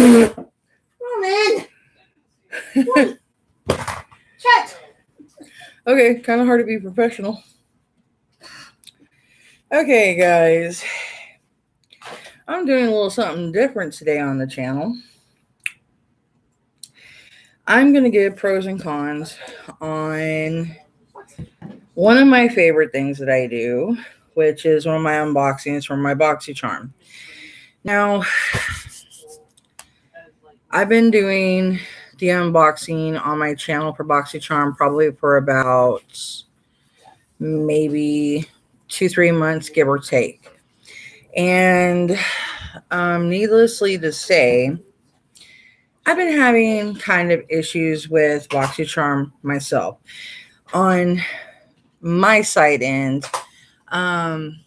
Come on, man. Chat. Okay, kind of hard to be professional. Okay, guys. I'm doing a little something different today on the channel. I'm going to give pros and cons on one of my favorite things that I do, which is one of my unboxings from my Boxycharm. Now, I've been doing the unboxing on my channel for Boxycharm probably for about maybe 2-3 months, give or take. And needlessly to say, I've been having kind of issues with Boxycharm myself. On my side end, Boxycharm,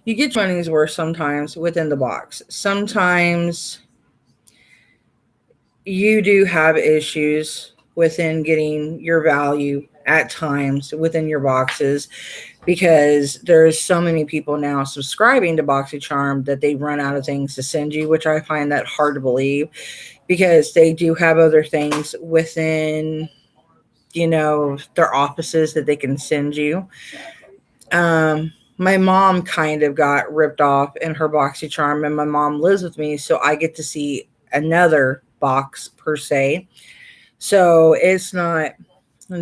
you get your money's worth sometimes within the box. Sometimes you do have issues within getting your value at times within your boxes, because there's so many people now subscribing to Boxycharm that they run out of things to send you, which I find that hard to believe, because they do have other things within, their offices that they can send you. My mom kind of got ripped off in her Boxycharm, and my mom lives with me, so I get to see another box per se. So it's not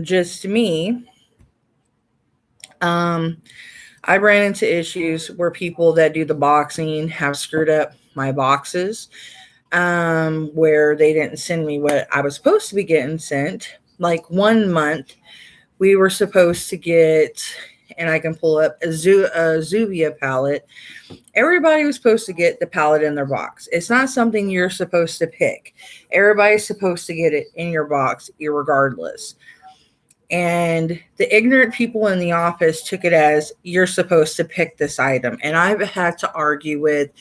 just me. I ran into issues where people that do the boxing have screwed up my boxes, where they didn't send me what I was supposed to be getting sent. Like 1 month, we were supposed to get, and I can pull up a Zuvia palette. Everybody was supposed to get the palette in their box. It's not something you're supposed to pick. Everybody's supposed to get it in your box, irregardless. And the ignorant people in the office took it as you're supposed to pick this item. And I've had to argue with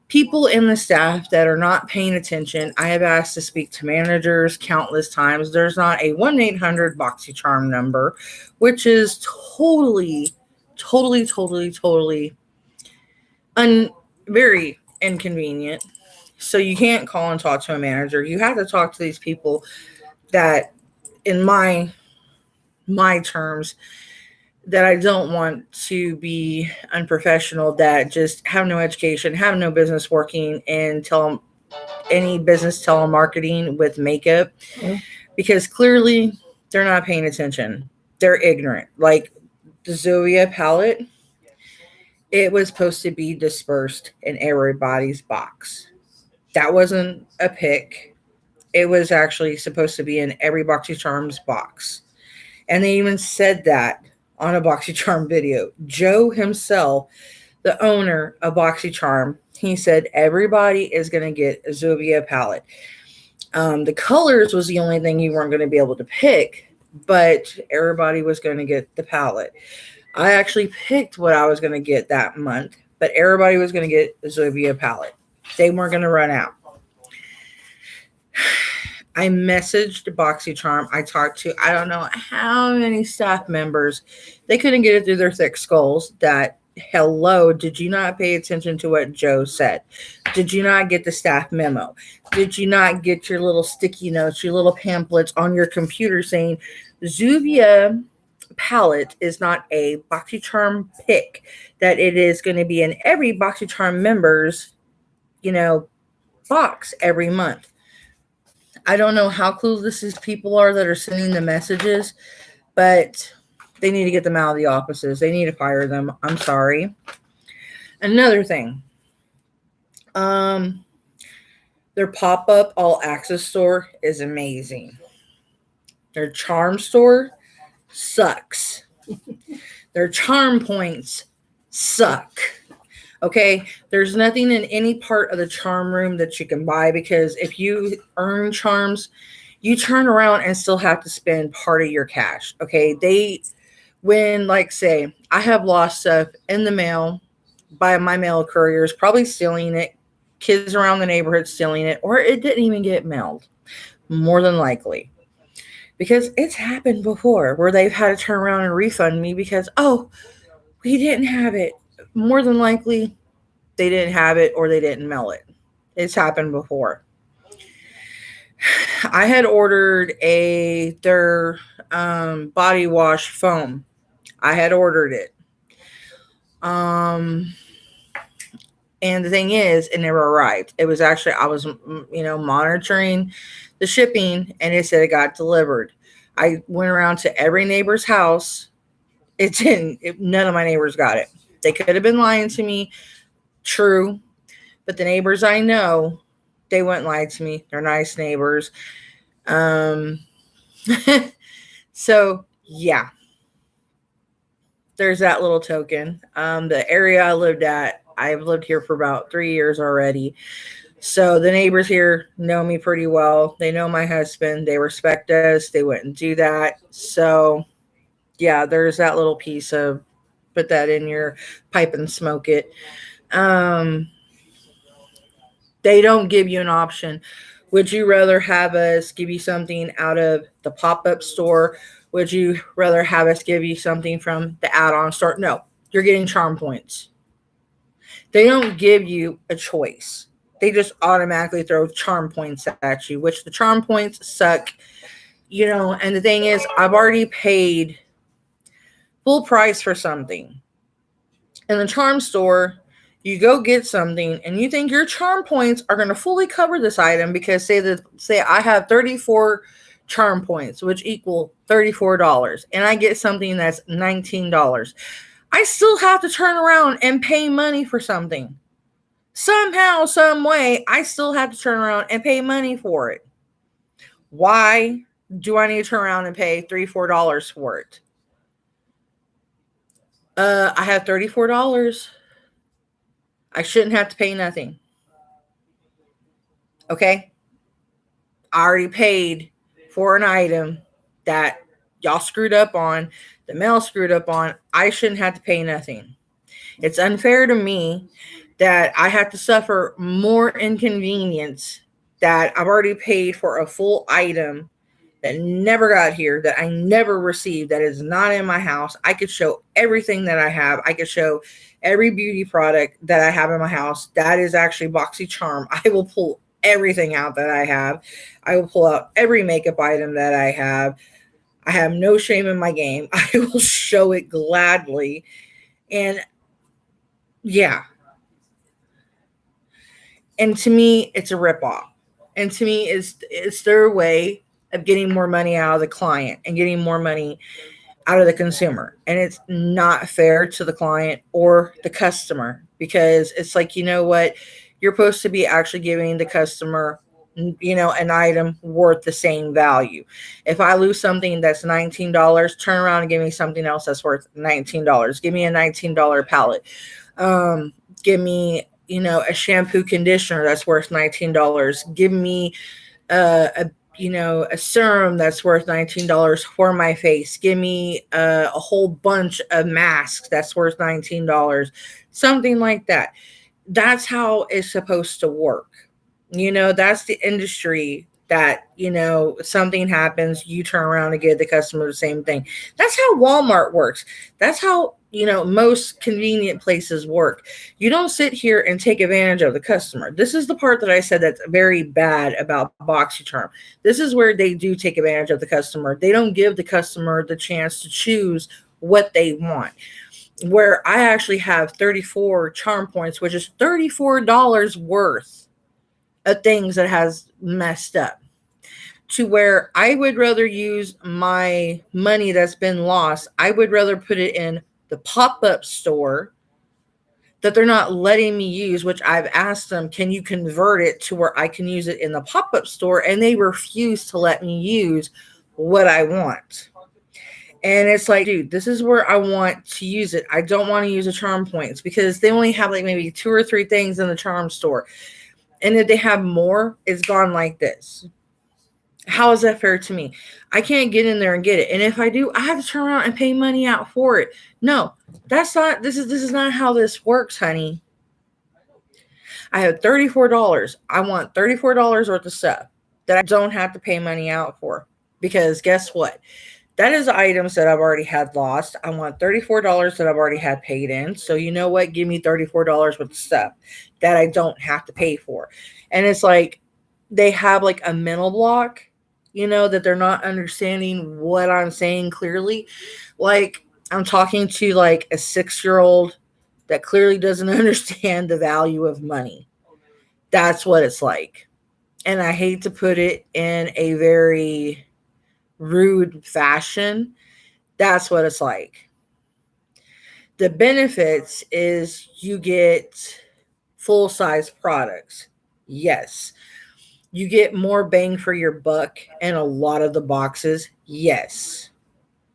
people in the staff that are not paying attention. I have asked to speak to managers countless times. There's not a 1-800 Boxycharm number, which is totally very inconvenient. So you can't call and talk to a manager. You have to talk to these people that, in my terms, that I don't want to be unprofessional, that just have no education, have no business working in any business telemarketing with makeup, because clearly they're not paying attention. They're ignorant. Like the Zoya palette, it was supposed to be dispersed in everybody's box. That wasn't a pick. It was actually supposed to be in every Boxycharm's box. And they even said that on a Boxycharm video. Joe himself, the owner of Boxycharm, he said everybody is going to get a Zuvia palette. The colors was the only thing you weren't going to be able to pick, but everybody was going to get the palette. I actually picked what I was going to get that month, but everybody was going to get a Zuvia palette. They weren't going to run out. I messaged Boxycharm. I talked to, I don't know how many staff members. They couldn't get it through their thick skulls that, hello, did you not pay attention to what Joe said? Did you not get the staff memo? Did you not get your little sticky notes, your little pamphlets on your computer saying Zuvia palette is not a Boxycharm pick, that it is going to be in every Boxycharm member's, box every month? I don't know how clueless these people are that are sending the messages, but they need to get them out of the offices. They need to fire them. I'm sorry. Another thing, their pop-up all access store is amazing. Their charm store sucks. Their charm points suck. Okay, there's nothing in any part of the charm room that you can buy, because if you earn charms, you turn around and still have to spend part of your cash. Okay, say, I have lost stuff in the mail by my mail couriers, probably stealing it, kids around the neighborhood stealing it, or it didn't even get mailed, more than likely. Because it's happened before where they've had to turn around and refund me because, we didn't have it. More than likely, they didn't have it or they didn't mail it. It's happened before. I had ordered their body wash foam. I had ordered it. Um, and the thing is, it never arrived. It was actually, I was, monitoring the shipping, and it said it got delivered. I went around to every neighbor's house. It didn't. None of my neighbors got it. They could have been lying to me. True. But the neighbors I know, they wouldn't lie to me. They're nice neighbors. So, yeah. There's that little token. The area I lived at, I've lived here for about 3 years already. So the neighbors here know me pretty well. They know my husband. They respect us. They wouldn't do that. So, yeah, there's that little piece of put that in your pipe and smoke it. They don't give you an option. Would you rather have us give you something out of the pop-up store? Would you rather have us give you something from the add-on store? No, you're getting charm points. They don't give you a choice. They just automatically throw charm points at you, which the charm points suck. And the thing is, I've already paid full price for something. In the charm store, you go get something and you think your charm points are going to fully cover this item because say I have 34 charm points, which equal $34, and I get something that's $19. I still have to turn around and pay money for something. Somehow, some way, I still have to turn around and pay money for it. Why do I need to turn around and pay $3-4 for it? I have $34. I shouldn't have to pay nothing. Okay? I already paid for an item that y'all screwed up on, the mail screwed up on. I shouldn't have to pay nothing. It's unfair to me that I have to suffer more inconvenience that I've already paid for a full item that never got here, that I never received, that is not in my house. I could show everything that I have. I could show every beauty product that I have in my house. That is actually Boxycharm. I will pull everything out that I have. I will pull out every makeup item that I have. I have no shame in my game. I will show it gladly. And yeah. And to me, it's a ripoff. And to me, it's their way of getting more money out of the client and getting more money out of the consumer. And it's not fair to the client or the customer because it's like, you know what? You're supposed to be actually giving the customer, an item worth the same value. If I lose something that's $19, turn around and give me something else that's worth $19. Give me a $19 palette. Give me, a shampoo conditioner that's worth $19. Give me a serum that's worth $19 for my face. Give me a whole bunch of masks that's worth $19. Something like that. That's how it's supposed to work. That's the industry that, something happens, you turn around and give the customer the same thing. That's how Walmart works. That's how, most convenient places work. You don't sit here and take advantage of the customer. This is the part that I said that's very bad about Boxycharm. This is where they do take advantage of the customer. They don't give the customer the chance to choose what they want. Where I actually have 34 charm points, which is $34 worth of things that has messed up, to where I would rather use my money that's been lost. I would rather put it in the pop-up store that they're not letting me use, which I've asked them, can you convert it to where I can use it in the pop-up store? And they refuse to let me use what I want. And it's like, dude, this is where I want to use it. I don't want to use the charm points because they only have like maybe 2 or 3 things in the charm store. And if they have more, it's gone like this. How is that fair to me? I can't get in there and get it. And if I do, I have to turn around and pay money out for it. No, that's not, this is not how this works, honey. I have $34. I want $34 worth of stuff that I don't have to pay money out for. Because guess what? That is items that I've already had lost. I want $34 that I've already had paid in. So you know what? Give me $34 worth of stuff that I don't have to pay for. And it's like they have like a mental block, that they're not understanding what I'm saying clearly. Like I'm talking to like a 6-year old that clearly doesn't understand the value of money. That's what it's like. And I hate to put it in a very rude fashion. That's what it's like. The benefits is you get full size products. Yes. You get more bang for your buck in a lot of the boxes. Yes.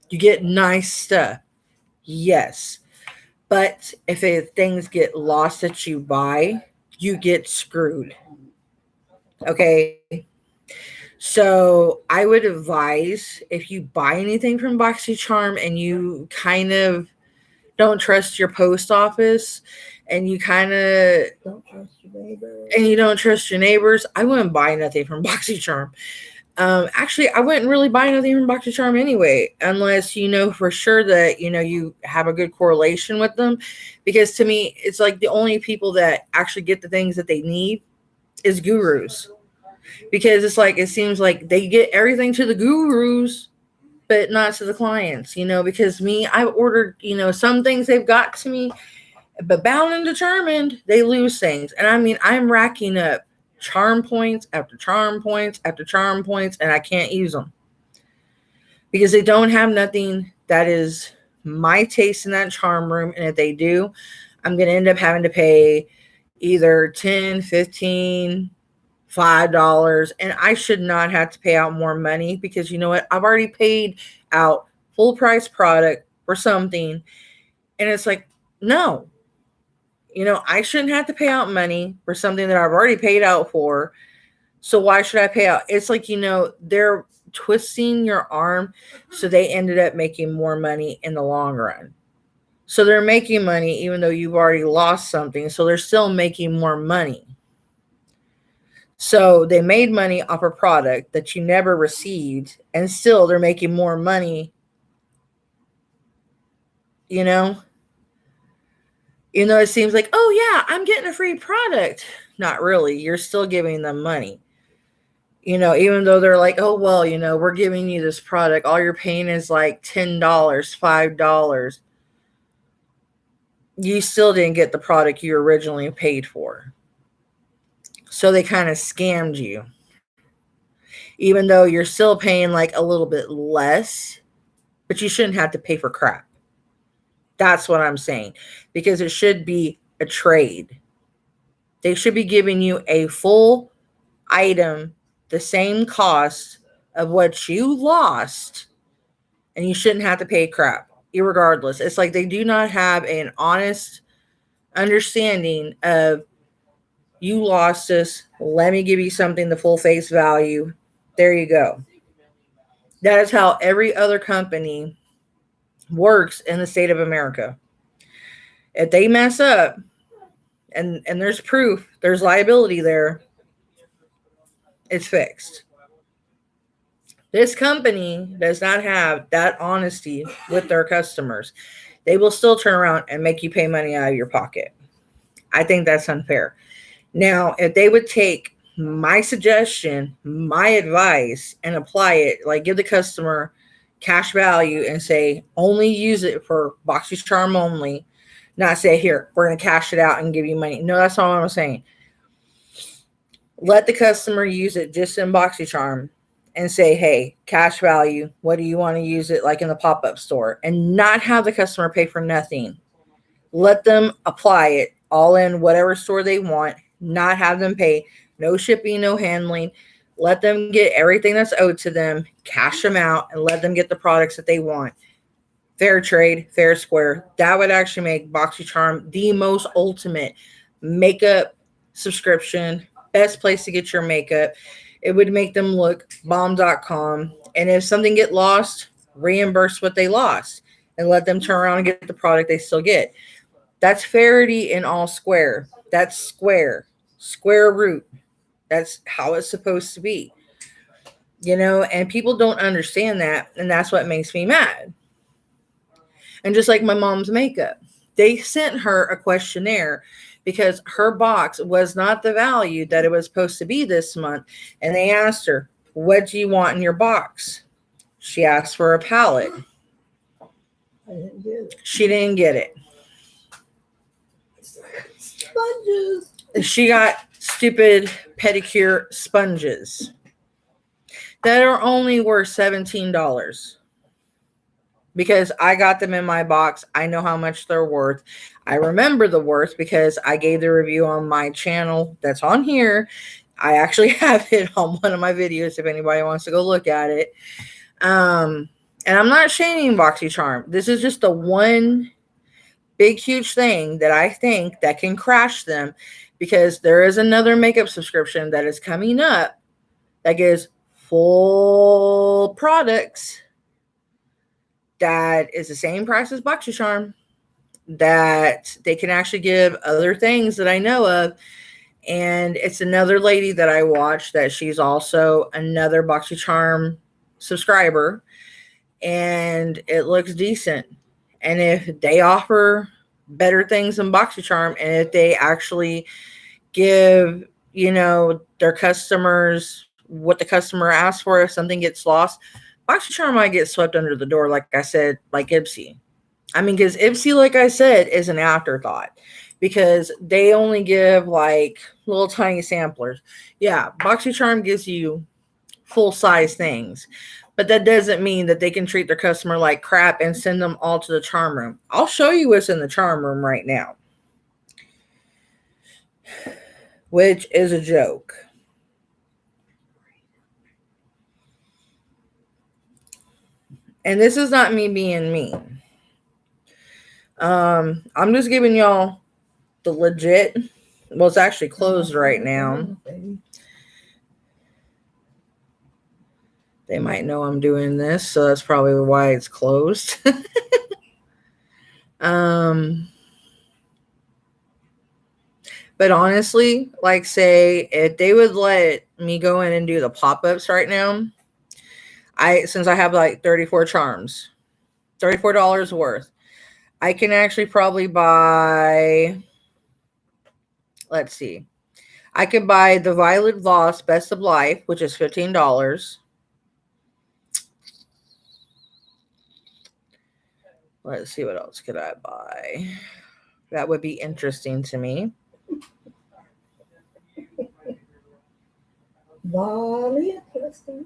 You get nice stuff. Yes. But if things get lost that you buy, you get screwed. Okay. So I would advise if you buy anything from Boxycharm and you kind of don't trust your post office and you kind of Don't trust your neighbors. and you don't trust your neighbors, I wouldn't buy nothing from Boxycharm. Actually, I wouldn't really buy nothing from Boxycharm anyway, unless you know for sure that you have a good correlation with them. Because to me, it's like the only people that actually get the things that they need is gurus. Because it's like it seems like they get everything to the gurus, but not to the clients. Because me, I've ordered some things they've got to me, but bound and determined they lose things. And I mean, I'm racking up charm points after charm points after charm points, and I can't use them because they don't have nothing that is my taste in that charm room. And if they do, I'm going to end up having to pay either 10, 15, $5, and I should not have to pay out more money because you know what? I've already paid out full price product for something, and it's like, no, I shouldn't have to pay out money for something that I've already paid out for. So why should I pay out? It's like, they're twisting your arm so they ended up making more money in the long run. So they're making money even though you've already lost something. So they're still making more money. So they made money off a product that you never received, and still they're making more money, you know? It seems like, oh yeah, I'm getting a free product. Not really. You're still giving them money. Even though they're like, oh, well, we're giving you this product. All you're paying is like $10, $5. You still didn't get the product you originally paid for. So they kind of scammed you. Even though you're still paying like a little bit less, but you shouldn't have to pay for crap. That's what I'm saying. Because it should be a trade. They should be giving you a full item, the same cost of what you lost, and you shouldn't have to pay crap, irregardless. It's like they do not have an honest understanding of you lost this. Let me give you something the full face value. There you go. That is how every other company works in the state of America. If they mess up and there's proof, there's liability there, it's fixed. This company does not have that honesty with their customers. They will still turn around and make you pay money out of your pocket. I think that's unfair. Now, if they would take my suggestion, my advice, and apply it, like give the customer cash value and say, only use it for Boxycharm only, not say, here, we're going to cash it out and give you money. No, that's not what I'm saying. Let the customer use it just in Boxycharm and say, hey, cash value, what do you want to use it like in the pop-up store? And not have the customer pay for nothing. Let them apply it all in whatever store they want, not have them pay, no shipping, no handling. Let them get everything that's owed to them, cash them out, and let them get the products that they want. Fair trade, fair square. That would actually make Boxycharm the most ultimate makeup subscription, best place to get your makeup. It would make them look bomb.com. And if something get lost, reimburse what they lost and let them turn around and get the product they still get. That's fairity in all square. That's square root. That's how it's supposed to be. and people don't understand that. And that's what makes me mad. And just like my mom's makeup, they sent her a questionnaire because her box was not the value that it was supposed to be this month. And they asked her, what do you want in your box? She asked for a palette. I didn't get it. She didn't get it. Sponges. She got stupid pedicure sponges that are only worth $17 because I got them in my box. I know how much they're worth. I remember the worth because I gave the review on my channel that's on here. I actually have it on one of my videos if anybody wants to go look at it. And I'm not shaming Boxycharm. This is just the one big, huge thing that I think that can crash them, because there is another makeup subscription that is coming up that gives full products that is the same price as Boxycharm, that they can actually give other things that I know of. And it's another lady that I watch that she's also another Boxycharm subscriber, and it looks decent. And if they offer better things than Boxycharm, and if they actually give, their customers what the customer asks for, if something gets lost, Boxycharm might get swept under the door, like I said, like Ipsy. I mean, because Ipsy, like I said, is an afterthought because they only give like little tiny samplers. Yeah, Boxycharm gives you full-size things, but that doesn't mean that they can treat their customer like crap and send them all to the charm room. I'll show you what's in the charm room right now, which is a joke. And this is not me being mean. I'm just giving y'all the legit. Well, it's actually closed right now. They might know I'm doing this, so that's probably why it's closed. But honestly, like, say if they would let me go in and do the pop-ups right now, since I have like 34 charms, $34 worth, I can actually probably buy, let's see, I could buy the Violet Voss Best of Life, which is $15. Let's see, what else could I buy? That would be interesting to me. Very interesting.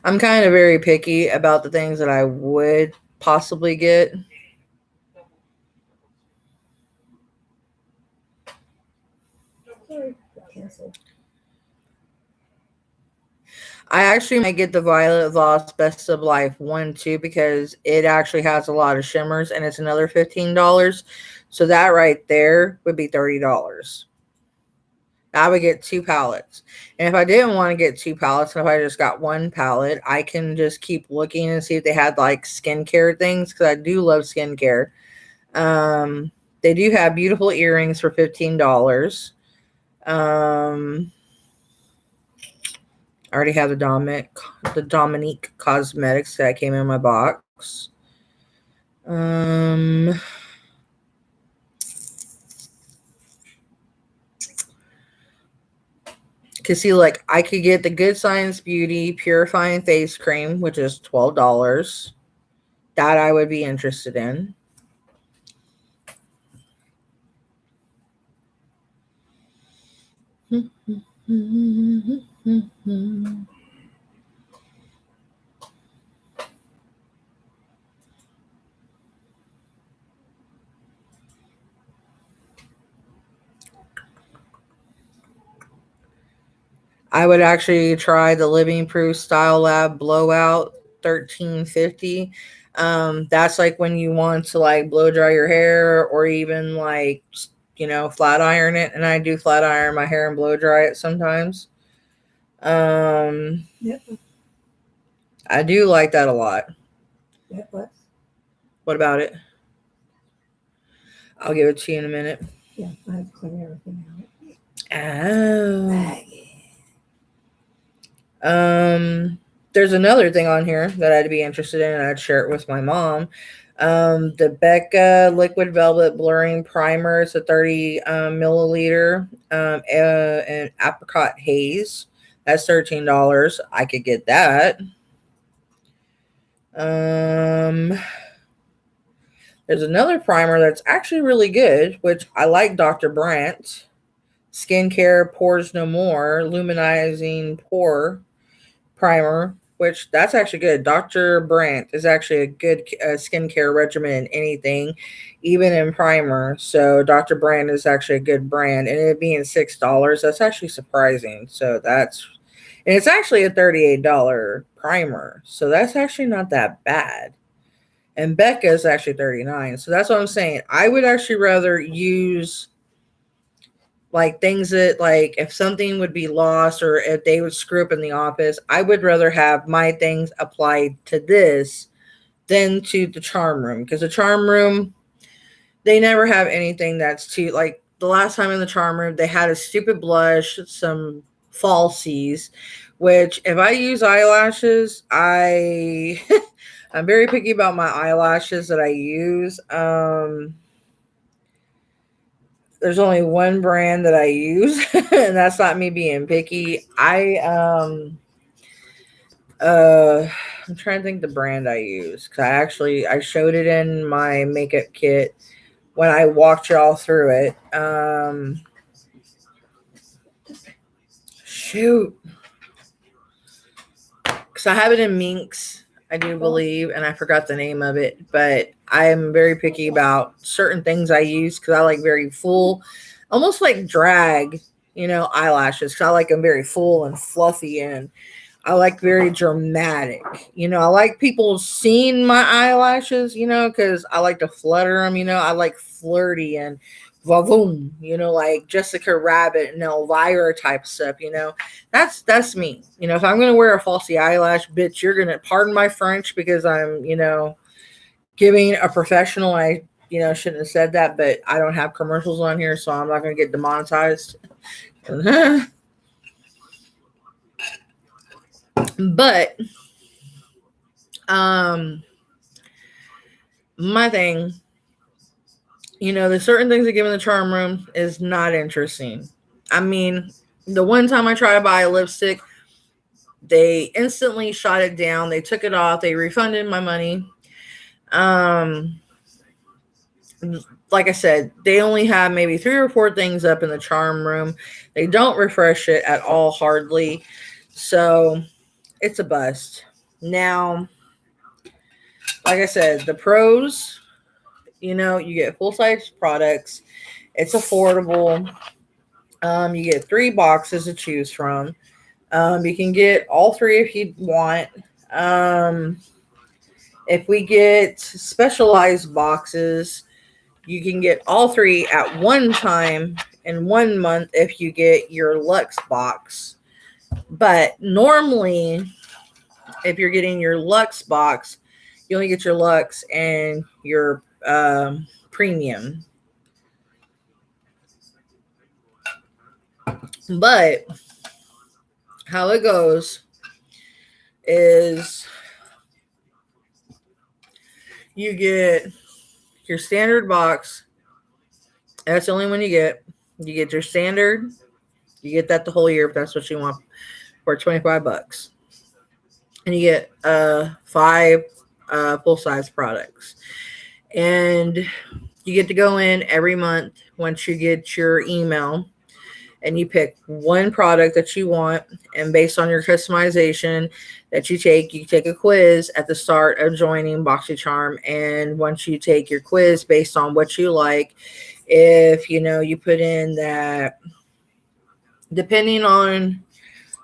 I'm kind of very picky about the things that I would possibly get. Sorry, cancel. I actually might get the Violet Voss Best of Life 1 too, because it actually has a lot of shimmers and it's another $15. So that right there would be $30. I would get 2 palettes. And if I didn't want to get 2 palettes, and if I just got 1 palette, I can just keep looking and see if they had like skincare things, because I do love skincare. They do have beautiful earrings for $15. I already have the Dominique Cosmetics that came in my box. Cause see, like, I could get the Good Science Beauty Purifying Face Cream, which is $12. That I would be interested in. I would actually try the Living Proof Style Lab Blowout $13.50. That's like when you want to like blow dry your hair, or even like, flat iron it. And I do flat iron my hair and blow dry it sometimes. Yep. I do like that a lot. Yep. What about it? I'll give it to you in a minute. Yeah, I have to clean everything Oh. out. There's another thing on here that I'd be interested in, and I'd share it with my mom. The Becca Liquid Velvet Blurring Primer. It's a 30 milliliter, and apricot haze. That's $13. I could get that. There's another primer that's actually really good, which I like. Dr. Brandt Skincare Pores No More Luminizing Pore Primer, which that's actually good. Dr. Brandt is actually a good skincare regimen in anything, even in primer. So Dr. Brandt is actually a good brand, and it being $6, that's actually surprising. So and it's actually a $38 primer, so that's actually not that bad. And Becca is actually $39. So that's what I'm saying. I would actually rather use like things that, like, if something would be lost or if they would screw up in the office, I would rather have my things applied to this than to the charm room, because the charm room, they never have anything that's too, like, the last time in the charm room they had a stupid blush, some falsies, which if I use eyelashes, I'm very picky about my eyelashes that I use. There's only one brand that I use, and that's not me being picky. I'm trying to think the brand I use, because I showed it in my makeup kit when I walked y'all through it. Shoot, because I have it in minks, I do believe, and I forgot the name of it. But I'm very picky about certain things I use, because I like very full, almost like drag, eyelashes. Because I like them very full and fluffy, and I like very dramatic. I like people seeing my eyelashes, because I like to flutter them. I like flirty and vavoom, like Jessica Rabbit and Elvira type stuff. That's me. If I'm gonna wear a falsy eyelash, bitch, you're gonna pardon my French, because I'm, giving a professional. I, shouldn't have said that, but I don't have commercials on here, so I'm not gonna get demonetized. But my thing, there's certain things that give in the charm room is not interesting. I mean, the one time I tried to buy a lipstick, they instantly shot it down. They took it off. They refunded my money. Like I said, they only have maybe 3 or 4 things up in the charm room. They don't refresh it at all, hardly. So it's a bust. Now, like I said, the pros, you get full-size products. It's affordable. You get 3 boxes to choose from. You can get all 3 if you want. If we get specialized boxes, you can get all 3 at one time in 1 month if you get your Luxe box. But normally, if you're getting your Luxe box, you only get your Luxe and your premium. But how it goes is you get your standard box. That's the only one you get. You get your standard. You get that the whole year if that's what you want, for $25. And you get 5 full-size products. And you get to go in every month once you get your email, and you pick one product that you want, and based on your customization that you take a quiz at the start of joining Boxycharm. And once you take your quiz based on what you like, if you put in that, depending on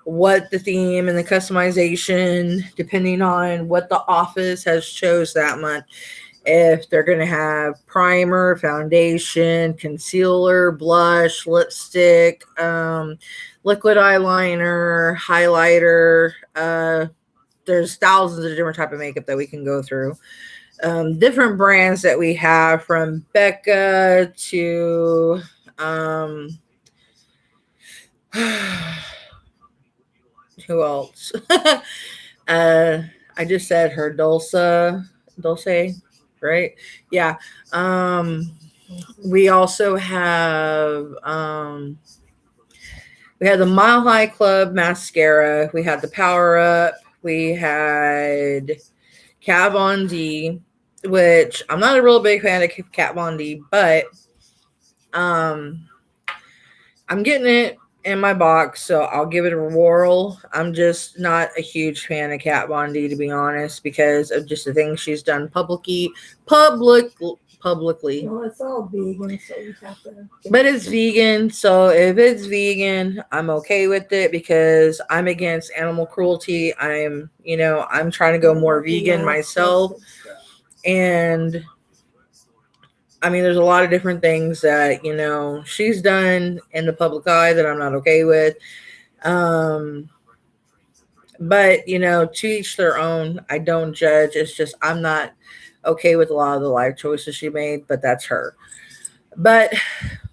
what the theme and the customization, depending on what the office has chose that month, if they're going to have primer, foundation, concealer, blush, lipstick, liquid eyeliner, highlighter, there's thousands of different type of makeup that we can go through. Different brands that we have, from Becca to who else? uh, I just said her Dulce, right? Yeah. We also have we had the Mile High Club mascara. We had the Power Up. We had Kat Von D, which I'm not a real big fan of Kat Von D, but um, I'm getting it in my box, so I'll give it a whirl. I'm just not a huge fan of Kat Von D, to be honest, because of just the things she's done publicly. Well, it's all vegan, so you have to. But it's vegan, so if it's vegan, I'm okay with it because I'm against animal cruelty. I'm trying to go more vegan myself. And I mean, there's a lot of different things that, she's done in the public eye that I'm not okay with. But, to each their own. I don't judge. It's just I'm not okay with a lot of the life choices she made, but that's her. But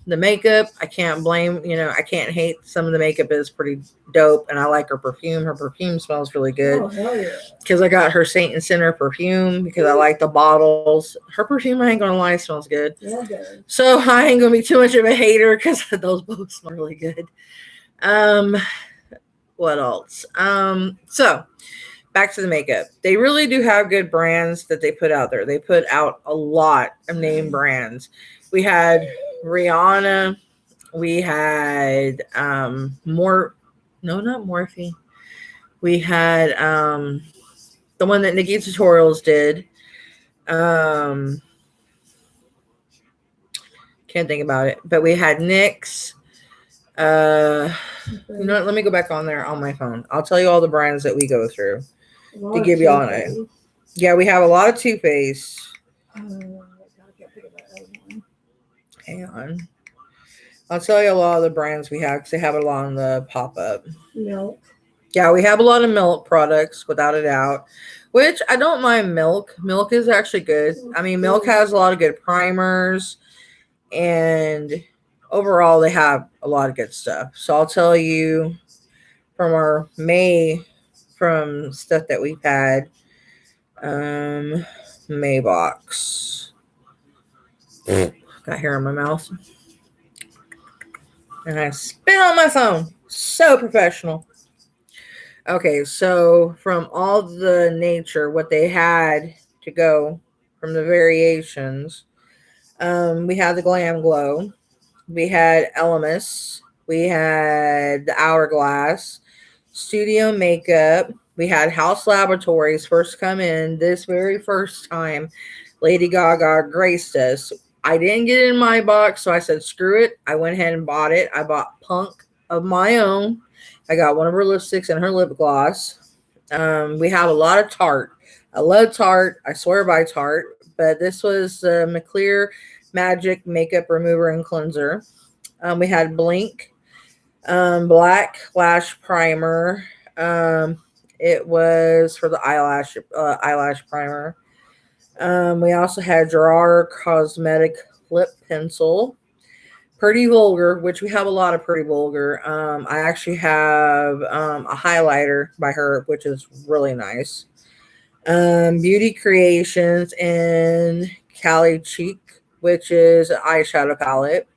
the makeup, I can't blame, I can't hate. Some of the makeup is pretty dope, and I like her perfume. Her perfume smells really good. Oh, hell yeah. Because I got her Saint and Sinner perfume because I like the bottles. Her perfume, I ain't gonna lie, smells good. Yeah, it does. So I ain't gonna be too much of a hater because those both smell really good. What else? So back to the makeup. They really do have good brands that they put out there. They put out a lot of name brands. We had Rihanna. We had not Morphe. We had the one that Nikki Tutorials did. Can't think about it. But we had NYX. You know what? Let me go back on there on my phone. I'll tell you all the brands that we go through to give you all an idea. Yeah, we have a lot of Too Faced. Hang on. I'll tell you a lot of the brands we have because they have it on the pop-up. Milk. Yeah, we have a lot of Milk products, without a doubt, which I don't mind Milk. Milk is actually good. I mean, Milk has a lot of good primers, and overall, they have a lot of good stuff. So I'll tell you from our from stuff that we've had, May box. Got hair in my mouth. And I spit on my phone. So professional. Okay, so from all the nature, what they had to go from the variations, we had the Glam Glow. We had Elemis. We had the Hourglass. Studio Makeup. We had House Laboratories first come in. This very first time, Lady Gaga graced us. I didn't get it in my box, so I said, screw it. I went ahead and bought it. I bought Punk of my own. I got one of her lipsticks and her lip gloss. We have a lot of Tarte. I love Tarte. I swear by Tarte. But this was McClear Magic Makeup Remover and Cleanser. We had Blink. Black Lash Primer. It was for the eyelash primer. We also had Gerard Cosmetic Lip Pencil. Pretty Vulgar, which we have a lot of Pretty Vulgar. I actually have a highlighter by her, which is really nice. Beauty Creations and Cali Cheek, which is an eyeshadow palette.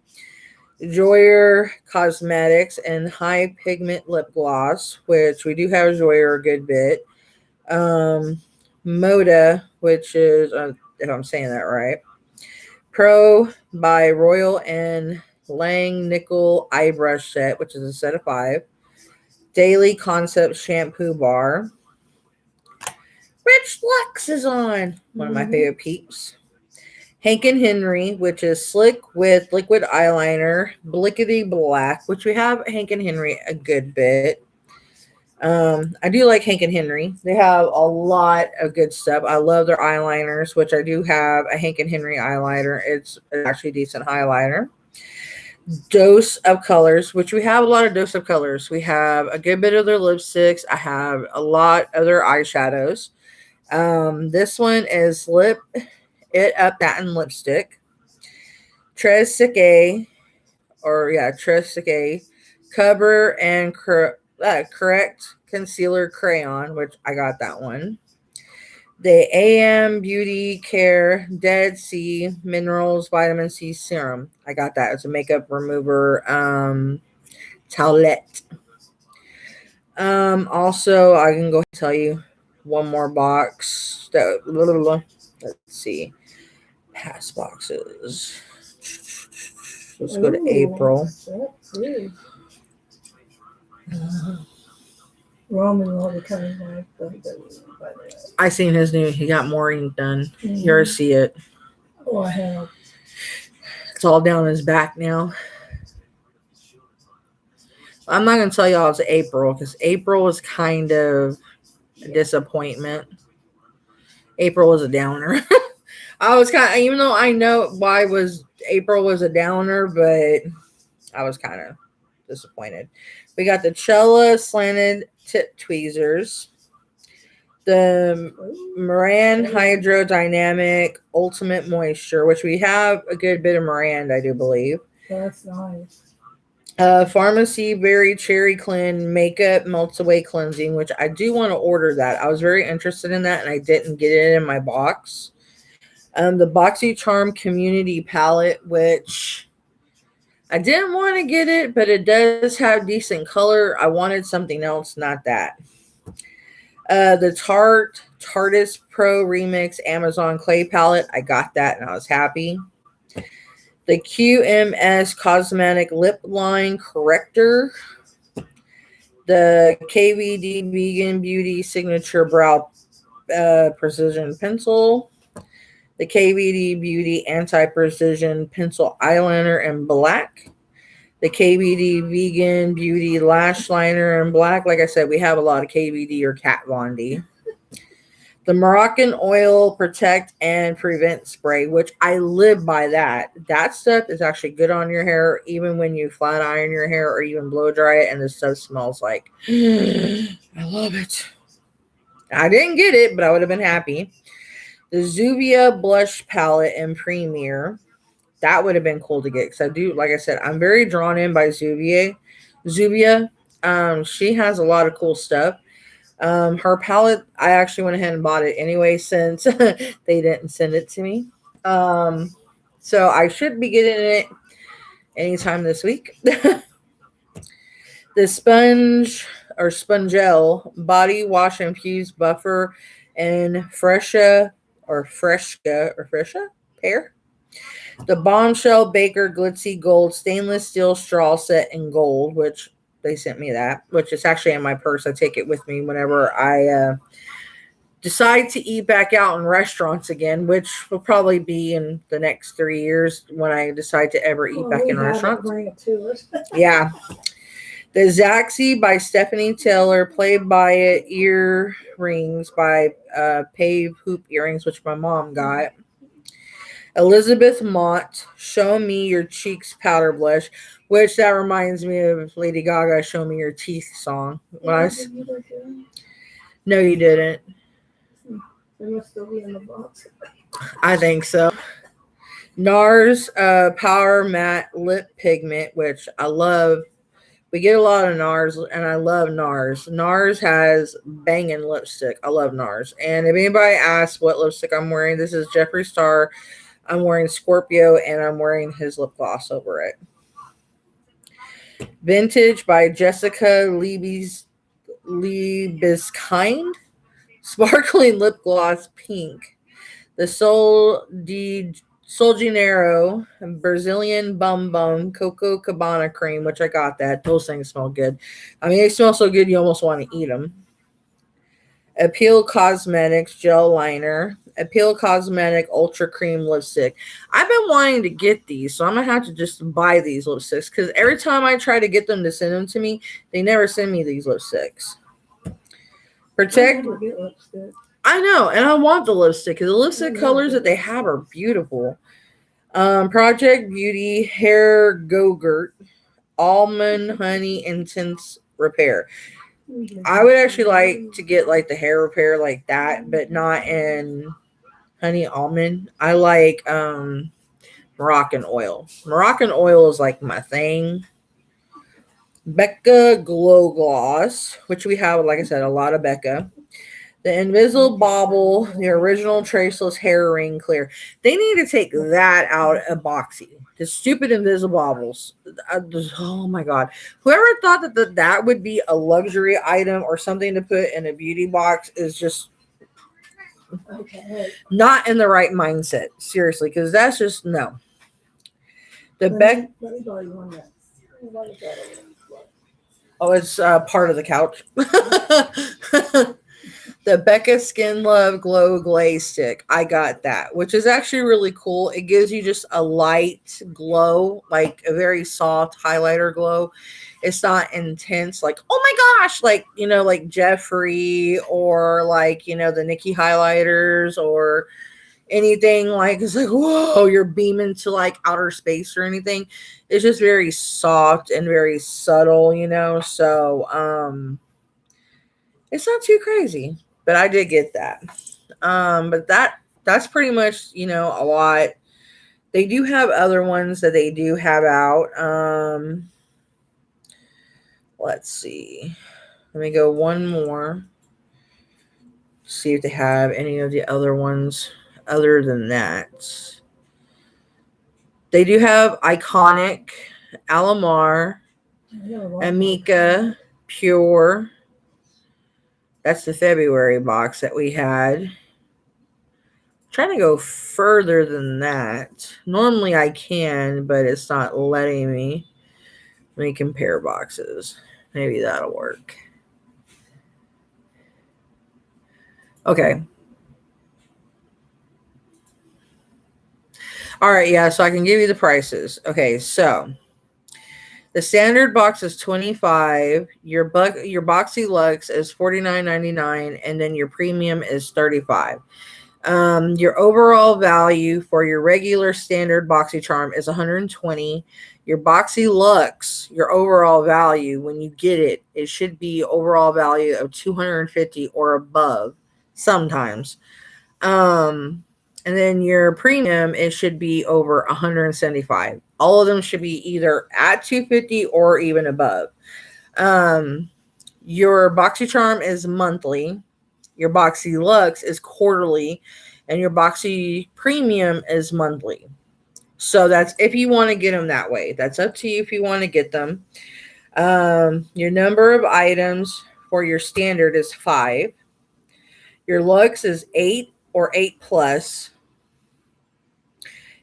Joyer Cosmetics and High Pigment Lip Gloss, which we do have Joyer a good bit. Moda, which is, if I'm saying that right, Pro by Royal and Lang Nickel Eye Brush Set, which is a set of 5. Daily Concept Shampoo Bar. Rich Lux is on. One of my favorite peeps. Hank and Henry, which is slick with liquid eyeliner. Blickety Black, which we have Hank and Henry a good bit. I do like Hank and Henry. They have a lot of good stuff. I love their eyeliners, which I do have a Hank and Henry eyeliner. It's actually a decent highlighter. Dose of Colors, which we have a lot of Dose of Colors. We have a good bit of their lipsticks. I have a lot of their eyeshadows. This one is Lip It Up Matte Lipstick. Tresike, Tresike Cover and Correct Concealer Crayon, which I got that one. The AM Beauty Care Dead Sea Minerals Vitamin C Serum. I got that. It's a makeup remover towelette. Also, I can go ahead and tell you one more box. Let's see. Past boxes. Let's go to April. Roman will be coming back. I seen his new. He got more ink done. You already see it. Oh, I have. It's all down his back now. I'm not gonna tell y'all it's April because April was kind of a disappointment. April was a downer. I was kind of, even though I know why April was a downer, but I was kind of disappointed. We got the Cella Slanted Tip Tweezers, the Moran Hydrodynamic Ultimate Moisture, which we have a good bit of Moran, I do believe. That's nice. Pharmacy Berry Cherry Clean Makeup Melts Away Cleansing, which I do want to order that. I was very interested in that, and I didn't get it in my box. The Boxycharm Community Palette, which I didn't want to get it, but it does have decent color. I wanted something else, not that. The Tarteist Pro Remix Amazon Clay Palette. I got that, and I was happy. The QMS Cosmetic Lip Line Corrector. The KVD Vegan Beauty Signature Brow Precision Pencil. The KVD Beauty Anti-Precision Pencil Eyeliner in black. The KVD Vegan Beauty Lash Liner in black. Like I said, we have a lot of KVD or Kat Von D. The Moroccan Oil Protect and Prevent Spray, which I live by that. That stuff is actually good on your hair, even when you flat iron your hair or even blow dry it, and this stuff smells like, I love it. I didn't get it, but I would have been happy. The Zuvia Blush Palette in Premier. That would have been cool to get because I do, like I said, I'm very drawn in by Zuvia. She has a lot of cool stuff. Her palette, I actually went ahead and bought it anyway since they didn't send it to me. So I should be getting it anytime this week. The Spongel Body Wash Infused Buffer and Fresca Pear. The Bombshell Baker Glitzy Gold Stainless Steel Straw Set in gold, which they sent me that, which is actually in my purse. I take it with me whenever I decide to eat back out in restaurants again, which will probably be in the next 3 years when I decide to ever eat back in restaurants. Bring it to us. Yeah. The Zaxi by Stephanie Taylor Play By It Earrings by Pave Hoop Earrings, which my mom got. Elizabeth Mott, Show Me Your Cheeks Powder Blush, which that reminds me of Lady Gaga, Show Me Your Teeth song. No, you didn't. It must still be in the box. I think so. NARS Power Matte Lip Pigment, which I love. We get a lot of NARS, and I love NARS. NARS has banging lipstick. I love NARS. And if anybody asks what lipstick I'm wearing, this is Jeffree Star. I'm wearing Scorpio, and I'm wearing his lip gloss over it. Vintage by Jessica Liebeskind. Sparkling Lip Gloss Pink. The Sol Janeiro Brazilian Bum Bum Coco Cabana Cream, which I got that. Those things smell good. I mean, they smell so good you almost want to eat them. Appeal Cosmetics Gel Liner. Appeal Cosmetic Ultra Cream Lipstick. I've been wanting to get these, so I'm going to have to just buy these lipsticks because every time I try to get them to send them to me, they never send me these lipsticks. Protect. I know, and I want the lipstick because the lipstick colors that they have are beautiful. Project Beauty Hair Go-Gurt Almond Honey Intense Repair. I would actually like to get like the hair repair like that, but not in honey almond. I like Moroccan oil. Moroccan oil is like my thing. Becca Glow Gloss, which we have, like I said, a lot of Becca. The Invisible Bobble, the original traceless hair ring clear. They need to take that out of Boxy. The stupid Invisible Bobbles. Oh my God. Whoever thought that would be a luxury item or something to put in a beauty box is just not in the right mindset. Seriously, because that's just no. The Beck. Oh, it's part of the couch. The Becca Skin Love Glow Glaze Stick. I got that, which is actually really cool. It gives you just a light glow, like a very soft highlighter glow. It's not intense, like, oh my gosh, like, you know, like Jeffree or like, you know, the Nikki highlighters or anything like it's like, whoa, you're beaming to like outer space or anything. It's just very soft and very subtle, you know. So it's not too crazy. But I did get that. But that's pretty much, you know, a lot. They do have other ones that they do have out. Let's see. Let me go one more. See if they have any of the other ones other than that. They do have Iconic, Alamar, Amika, Pure. That's the February box that we had. I'm trying to go further than that. Normally I can, but it's not letting me. Let me compare boxes. Maybe that'll work. Okay. All right, yeah, so I can give you the prices. Okay, so the standard box is $25. Your Boxy Luxe is $49.99, and then your premium is $35. Your overall value for your regular standard Boxycharm is $120. Your Boxy Luxe, your overall value when you get it, it should be overall value of $250 or above sometimes. And then your premium, it should be over $175. All of them should be either at $250 or even above. Your Boxycharm is monthly. Your Boxy Luxe is quarterly, and your Boxy Premium is monthly. So that's if you want to get them that way. That's up to you if you want to get them. Your number of items for your standard is 5. Your Luxe is 8 or 8 plus.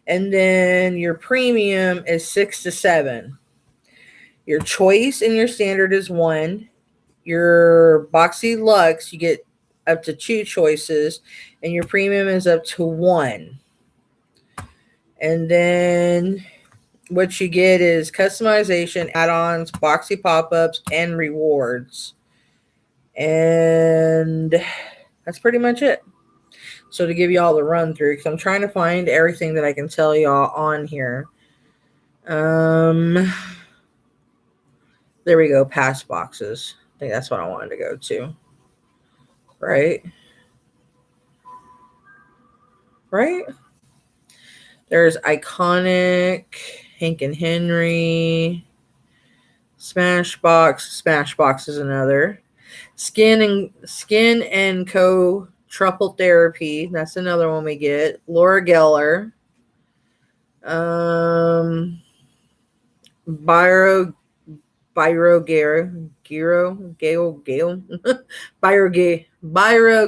And then your premium is 6 to 7. Your choice in your standard is 1. Your Boxy Luxe, you get up to 2 choices, and your premium is up to 1. And then what you get is customization, add-ons, Boxy pop-ups, and rewards. And that's pretty much it. So to give you all the run through, because I'm trying to find everything that I can tell y'all on here. There we go, past boxes. I think that's what I wanted to go to. Right? There's Iconic, Hank and Henry, Smashbox. Smashbox is another. Skin and Co. Truffle Therapy. That's another one we get. Laura Geller. Byro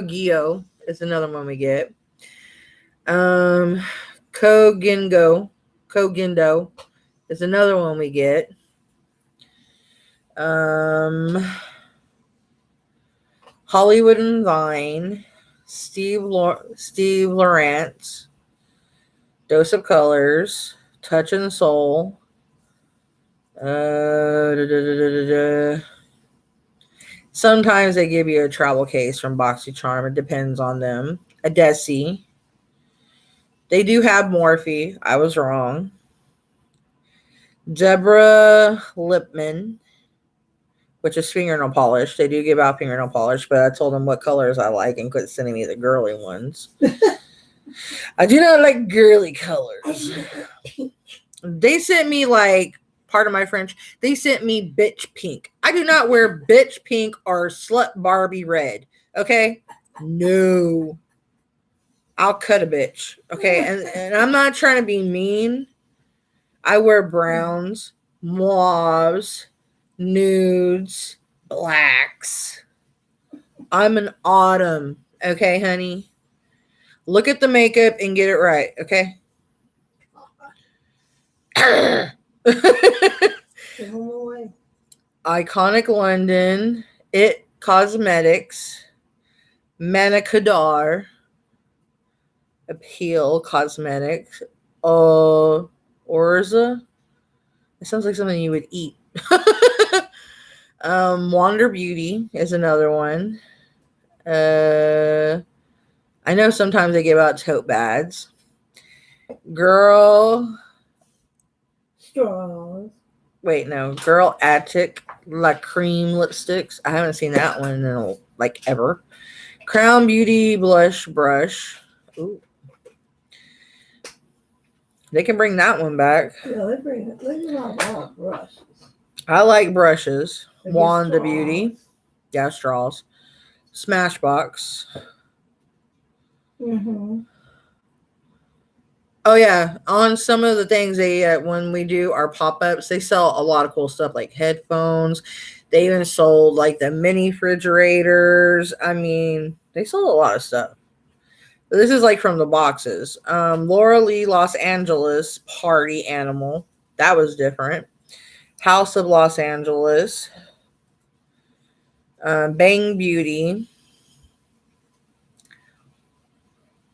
Gio is another one we get. Kogendo is another one we get. Hollywood and Vine, Steve Laurent, Dose of Colors, Touch and Soul. Sometimes they give you a travel case from Boxycharm. It depends on them. Adesi. They do have Morphe. I was wrong. Deborah Lipman, which is fingernail polish. They do give out fingernail polish, but I told them what colors I like and quit sending me the girly ones. I do not like girly colors. They sent me pardon my French, they sent me bitch pink. I do not wear bitch pink or slut Barbie red. Okay? No. I'll cut a bitch. Okay? And I'm not trying to be mean. I wear browns, mauves, nudes, blacks. I'm an autumn. Okay, honey? Look at the makeup and get it right. Okay? Iconic London, It Cosmetics, Manicadar, Appeal Cosmetics, Orza. It sounds like something you would eat. Wander Beauty is another one. I know sometimes they give out tote bags. Girl Straws. Wait, no. Girl Attic La Cream lipsticks. I haven't seen that one in ever. Crown Beauty blush brush. Ooh. They can bring that one back. Yeah, they bring it. They do a lot of brushes. I like brushes. They get Wanda straws. Beauty. Yeah, straws. Smashbox. Mm-hmm. Oh yeah, on some of the things they when we do our pop-ups, they sell a lot of cool stuff like headphones. They even sold like the mini refrigerators. I mean, they sold a lot of stuff. But this is like from the boxes. Laura Lee Los Angeles Party Animal. That was different. House of Los Angeles. Bang Beauty.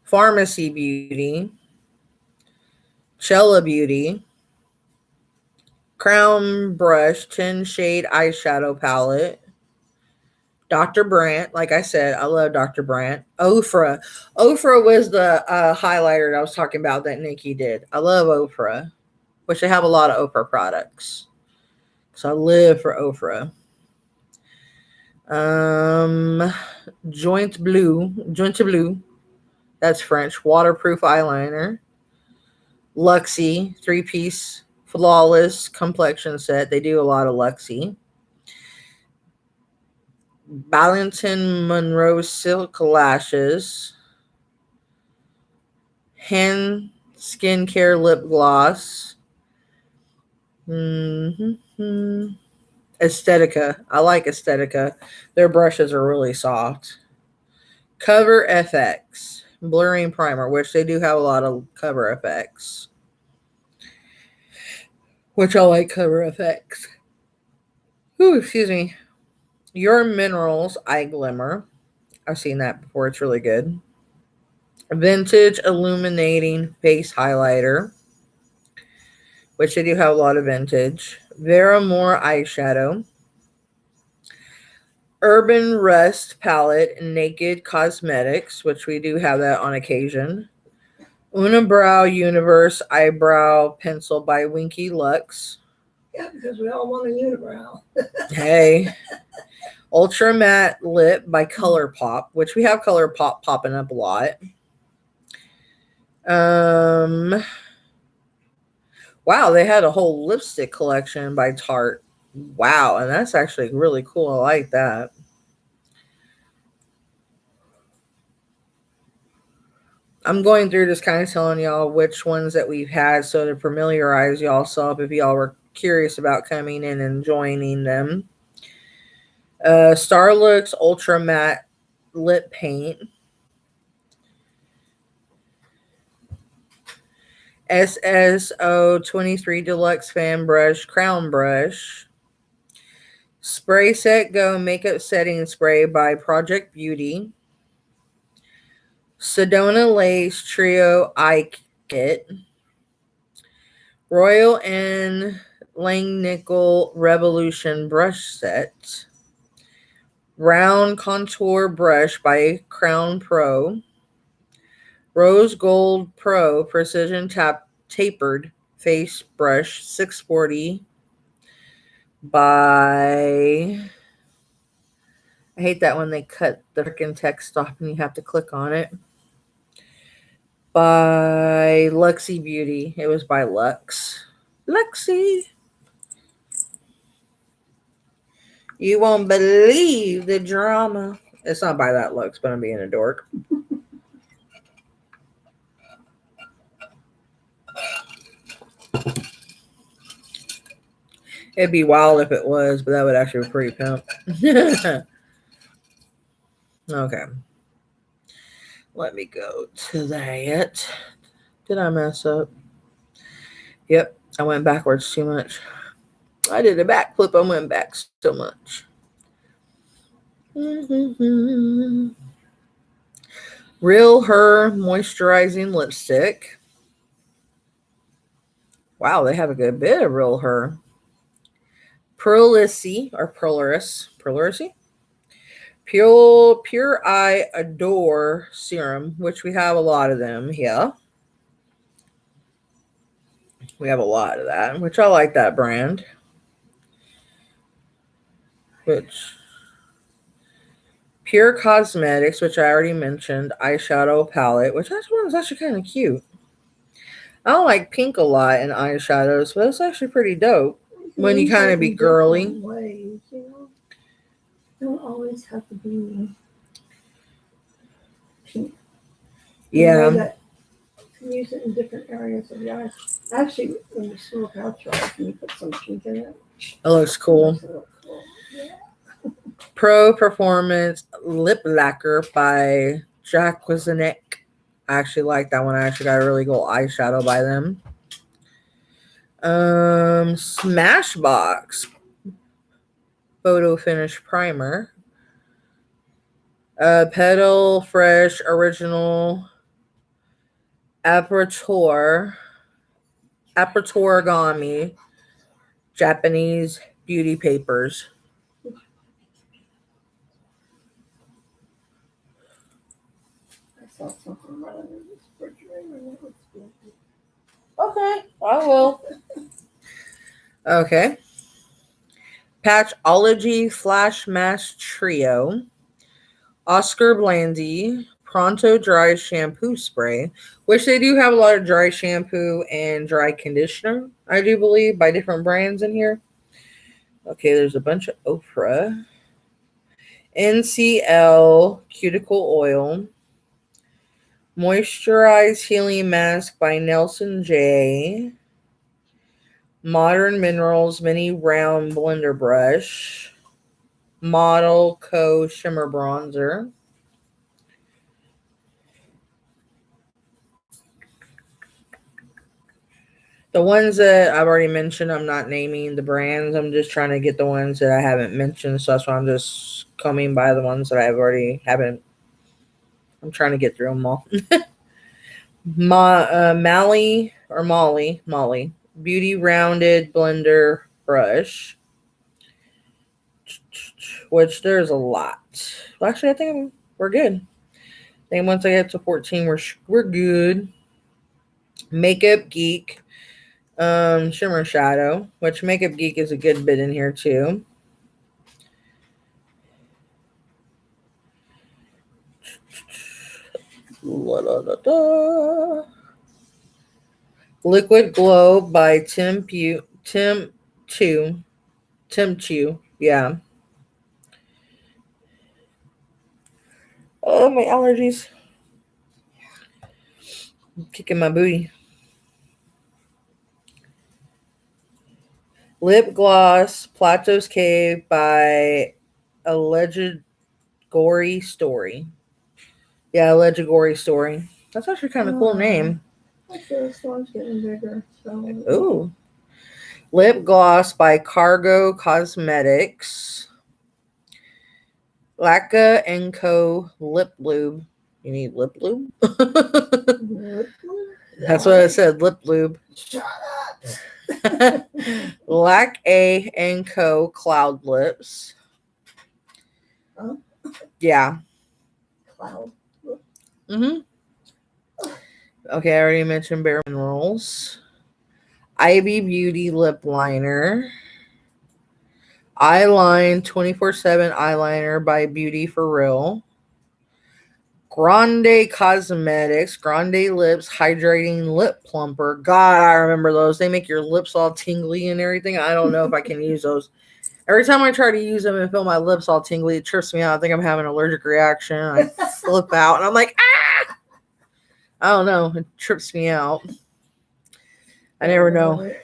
Pharmacy Beauty. Chella Beauty, Crown Brush 10 Shade Eyeshadow Palette, Dr. Brandt. Like I said, I love Dr. Brandt. Ofra. Ofra was the highlighter that I was talking about that Nikki did. I love Ofra, which they have a lot of Ofra products. So I live for Ofra. Joint Blue. That's French. Waterproof eyeliner. Luxie 3-piece flawless complexion set. They do a lot of Luxie. Ballantine Monroe silk lashes. Hand skincare lip gloss. Aesthetica. I like Aesthetica. Their brushes are really soft. Cover FX. Blurring primer, which they do have a lot of Cover FX. Which I like Cover FX. Ooh, excuse me. Your Minerals Eye Glimmer. I've seen that before. It's really good. Vintage Illuminating Face Highlighter, which they do have a lot of vintage. Vera Moore Eyeshadow. Urban Rust Palette Naked Cosmetics, which we do have that on occasion. Unibrow Universe Eyebrow Pencil by Winky Lux. Yeah, because we all want a unibrow. Hey. Ultra Matte Lip by ColourPop, which we have ColourPop popping up a lot. Wow, they had a whole lipstick collection by Tarte. Wow, and that's actually really cool. I like that. I'm going through just kind of telling y'all which ones that we've had so to familiarize y'all up if y'all were curious about coming in and joining them. Starlux Ultra Matte Lip Paint. SSO 23 Deluxe Fan Brush Crown Brush. Spray Set Go Makeup Setting Spray by Project Beauty. Sedona Lace Trio Eye Kit. Royal and Langnickel Revolution Brush Set. Round Contour Brush by Crown Pro. Rose Gold Pro Precision Tapered Face Brush 640 by... I hate that when they cut the freaking text off and you have to click on it. By Luxy Beauty. It was by Lux. Luxy. You won't believe the drama. It's not by that Lux, but I'm being a dork. It'd be wild if it was, but that would actually be pretty pimp. Okay. Let me go to that. Did I mess up? Yep. I went backwards too much. I did a backflip. I went back so much. Real Her Moisturizing Lipstick. Wow, they have a good bit of Real Her. Purlissy or Purlissy? Pure Eye Adore Serum, which we have a lot of them here. We have a lot of that, which I like that brand. Which Pure Cosmetics, which I already mentioned, eyeshadow palette, which that one's actually kind of cute. I don't like pink a lot in eyeshadows, but it's actually pretty dope when you kind of be girly. Ways, you know? Don't always have to be pink. Yeah. You know that you can use it in different areas of the eyes. Actually, when you smoke out your eyes and you put some pink in it, It looks cool. it looks cool. Yeah. Pro Performance Lip Lacquer by Jack Wizenek. I actually like that one. I actually got a really cool eyeshadow by them. Smashbox Photo Finish Primer. Petal Fresh Original Apertorigami Japanese Beauty Papers. I saw something running in this refrigerator and it looks good. Okay, I will. Okay. Patchology Flash Mask Trio. Oscar Blandy Pronto Dry Shampoo Spray, which they do have a lot of dry shampoo and dry conditioner, I do believe, by different brands in here. Okay, there's a bunch of Oprah. NCL Cuticle Oil. Moisturize Healing Mask by Nelson J. Modern Minerals Mini Round Blender Brush. Model Co. Shimmer Bronzer. The ones that I've already mentioned, I'm not naming the brands. I'm just trying to get the ones that I haven't mentioned. So that's why I'm just coming by the ones that I've already haven't. I'm trying to get through them all. Molly Beauty Rounded Blender Brush. Which there's a lot. Well, actually, I think we're good. I think once I get to 14, we're good. Makeup Geek. Shimmer Shadow, which Makeup Geek is a good bit in here too. Liquid Glow by Tim Chu. Yeah. Oh, my allergies. I'm kicking my booty. Lip Gloss Plato's Cave by Alleged Gory Story. Yeah, Alleged Gory Story. That's actually kind of a cool name. Actually, this one's getting bigger. So. Ooh. Lip Gloss by Cargo Cosmetics. Lacka & Co. Lip Lube. You need lip lube? That's what I said, lip lube. Shut up. Lac A & Co. Cloud Lips. Huh? Yeah. Cloud. Mm-hmm. Okay, I already mentioned Bare Minerals. Ivy Beauty Lip Liner. Eyeline 24/7 eyeliner by Beauty for Real. Grande Cosmetics, Grande Lips Hydrating Lip Plumper. God, I remember those. They make your lips all tingly and everything. I don't know if I can use those. Every time I try to use them and feel my lips all tingly, it trips me out. I think I'm having an allergic reaction. I flip out and I'm like, ah! I don't know. It trips me out. I never know.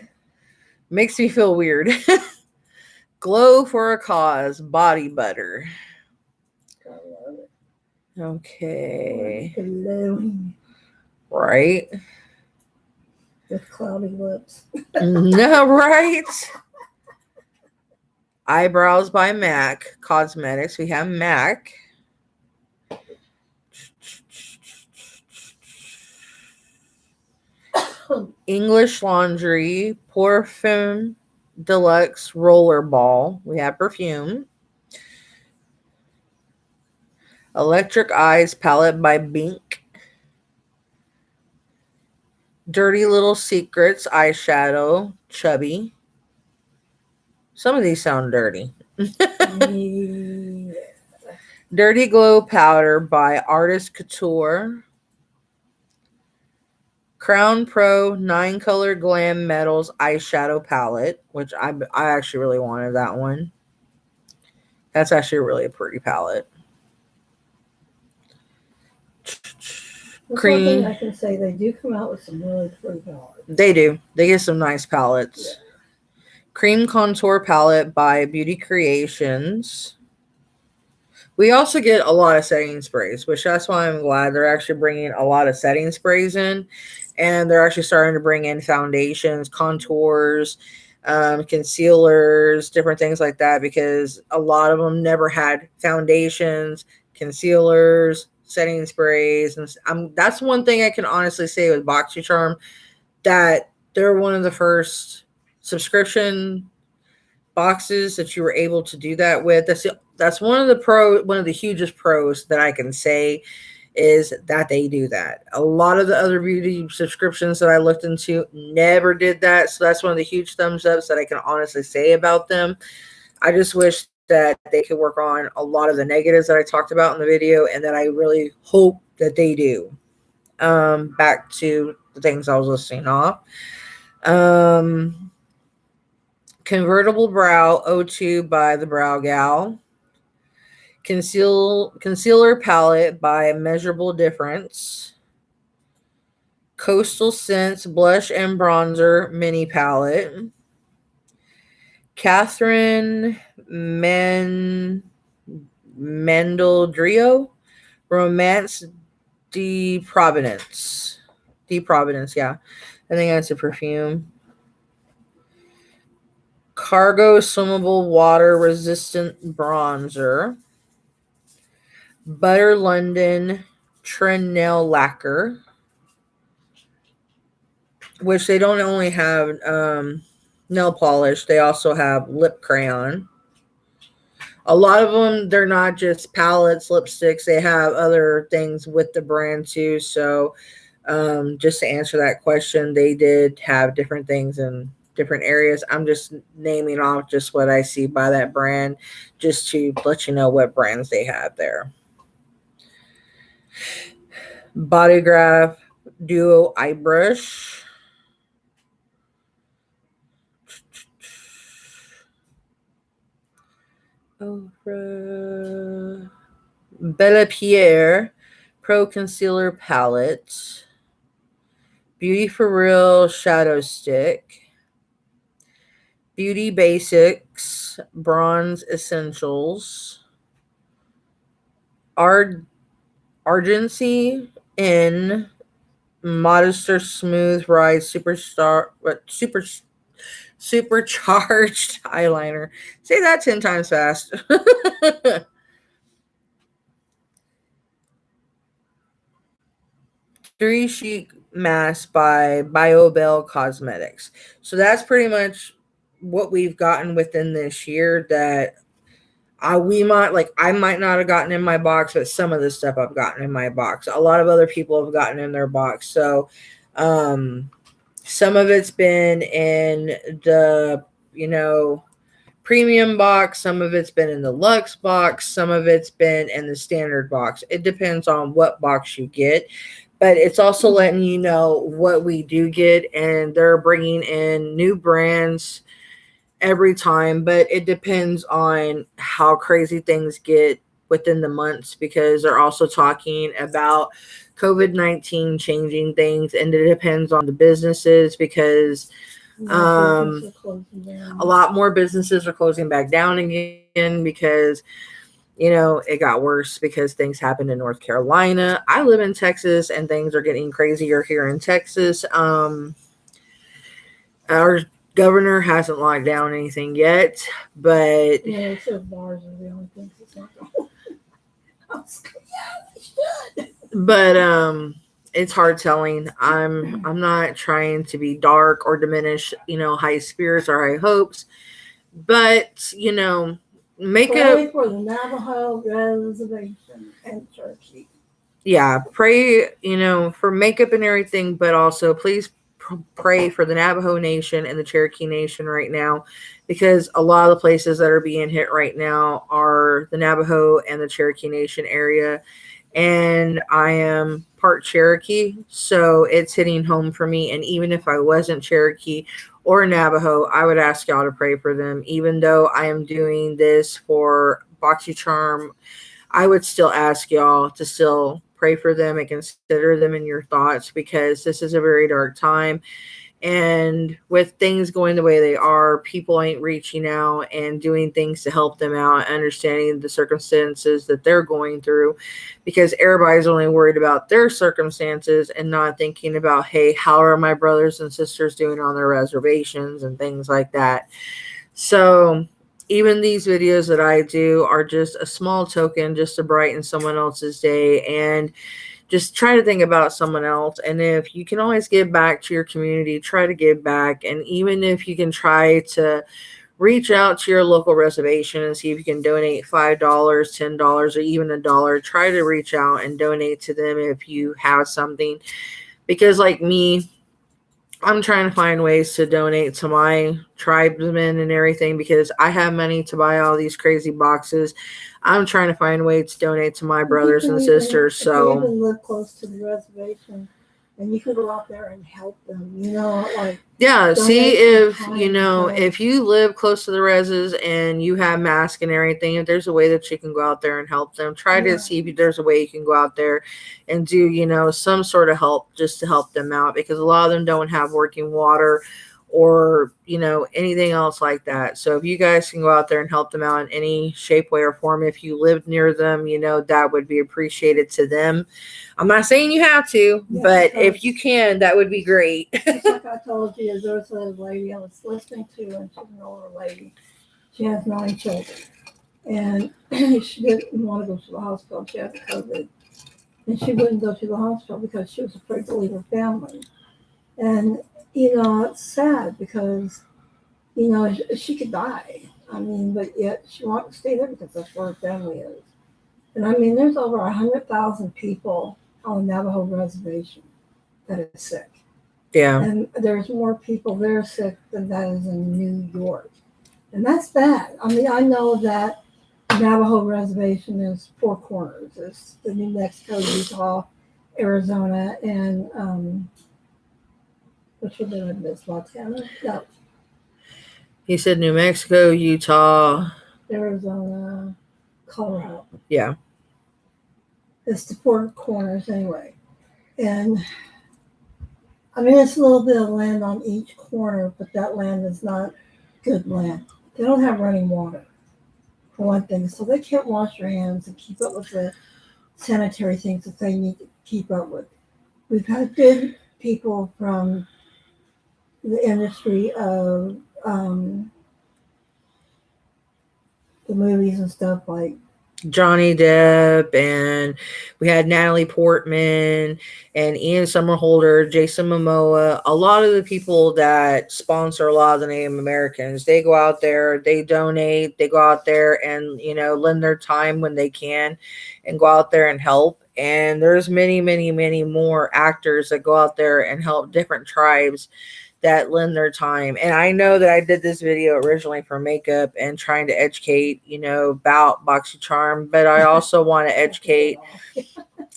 Makes me feel weird. Glow for a Cause Body Butter. Okay. Glowing Right. with cloudy lips. No, right? Eyebrows by MAC Cosmetics. We have MAC. English Laundry Parfum Deluxe Roller Ball. We have perfume. Electric Eyes Palette by Bink. Dirty Little Secrets eyeshadow, Chubby. Some of these sound dirty. Yeah. Dirty Glow Powder by Artist Couture. Crown Pro 9 Color Glam Metals eyeshadow palette, which I actually really wanted that one. That's actually really a pretty palette. That's Cream. one thing I can say. They do come out with some really pretty palettes. They do. They get some nice palettes. Yeah. Cream Contour Palette by Beauty Creations. We also get a lot of setting sprays, which that's why I'm glad they're actually bringing a lot of setting sprays in. And they're actually starting to bring in foundations, contours, concealers, different things like that, because a lot of them never had foundations, concealers, setting sprays. And that's one thing I can honestly say with Boxycharm, that they're one of the first subscription boxes that you were able to do that with. That's one of the hugest pros that I can say is that they do that. A lot of the other beauty subscriptions that I looked into never did that. So that's one of the huge thumbs ups that I can honestly say about them. I just wish that they could work on a lot of the negatives that I talked about in the video, and that I really hope that they do. Back to the things I was listing off. Convertible Brow O2 by the Brow Gal. Concealer Palette by Measurable Difference. Coastal Scents Blush and Bronzer Mini Palette. Catherine Mendeldrio Romance de Providence. Yeah. I think that's a perfume. Cargo Swimmable Water Resistant Bronzer. Butter London Trend Nail Lacquer, which they don't only have nail polish, they also have lip crayon. A lot of them, they're not just palettes, lipsticks, they have other things with the brand too. So just to answer that question, they did have different things in different areas. I'm just naming off just what I see by that brand, just to let you know what brands they have there. Bodygraph Duo Eye Brush. Bella Pierre Pro Concealer Palette. Beauty for Real Shadow Stick. Beauty Basics Bronze Essentials. Argency in Modester Smooth Ride Supercharged eyeliner. Say that 10 times fast. Three Chic Mask by BioBell Cosmetics. So that's pretty much what we've gotten within this year that I might not have gotten in my box, but some of the stuff I've gotten in my box. A lot of other people have gotten in their box. So some of it's been in the, premium box, some of it's been in the luxe box, some of it's been in the standard box. It depends on what box you get. But it's also letting you know what we do get, and they're bringing in new brands every time, but it depends on how crazy things get within the months, because they're also talking about COVID-19 changing things, and it depends on the businesses, because Businesses are closing a down. lot more businesses are closing back down again, because it got worse because things happened in North Carolina. I live in Texas, and things are getting crazier here in Texas. Our governor hasn't locked down anything yet, but Yeah, they said bars are the only things that's not going. I was like, yeah, they should. it's hard telling. I'm not trying to be dark or diminish, high spirits or high hopes, but make Pray a for the Navajo reservation and Cherokee. yeah, pray, for makeup and everything, but also please pray for the Navajo Nation and the Cherokee Nation right now, because a lot of the places that are being hit right now are the Navajo and the Cherokee Nation area. And I am part Cherokee, so it's hitting home for me. And even if I wasn't Cherokee or Navajo, I would ask y'all to pray for them. Even though I am doing this for Boxycharm, I would still ask y'all to still pray for them and consider them in your thoughts, because this is a very dark time. And with things going the way they are, people ain't reaching out and doing things to help them out, understanding the circumstances that they're going through, because everybody's only worried about their circumstances and not thinking about, hey, how are my brothers and sisters doing on their reservations and things like that. So even these videos that I do are just a small token just to brighten someone else's day, and just try to think about someone else. And if you can always give back to your community, try to give back. And even if you can try to reach out to your local reservation and see if you can donate $5, $10, or even $1, try to reach out and donate to them if you have something. Because like me, I'm trying to find ways to donate to my tribesmen and everything, because I have money to buy all these crazy boxes. I'm trying to find ways to donate to my brothers and sisters. If you So even live close to the reservation, and you can go out there and help them, like yeah, see donate if some time, if you live close to the reses and you have masks and everything, if there's a way that you can go out there and help them, try to Yeah. see if there's a way you can go out there and do some sort of help just to help them out, because a lot of them don't have working water or anything else like that. So if you guys can go out there and help them out in any shape, way, or form, if you live near them, that would be appreciated to them. I'm not saying you have to, Yeah, but because- if you can, that would be great. Just like I told you, there was a lady I was listening to, and she's an older lady. She has 9 children, and she didn't want to go to the hospital. She had COVID, and she wouldn't go to the hospital because she was afraid to leave her family. And it's sad because she could die. I mean, but yet she wanted to stay there because that's where her family is. And I mean, there's over 100,000 people on the Navajo reservation that is sick. Yeah. And there's more people there sick than that is in New York. And that's bad. I mean, I know that Navajo reservation is 4 corners. It's the New Mexico, Utah, Arizona, and which one did I miss? Montana? No, He said New Mexico, Utah. Arizona, Colorado. Yeah. It's the 4 corners anyway. And I mean, it's a little bit of land on each corner, but that land is not good land. They don't have running water, for one thing, so they can't wash their hands and keep up with the sanitary things that they need to keep up with. We've had good people from the industry of the movies and stuff, like Johnny Depp, and we had Natalie Portman and Ian Somerhalder, Jason Momoa. A lot of the people that sponsor a lot of the Native Americans, they go out there, they donate, they go out there and, lend their time when they can and go out there and help. And there's many, many, many more actors that go out there and help different tribes that lend their time. And I know that I did this video originally for makeup and trying to educate, about Boxycharm, but I also want to educate.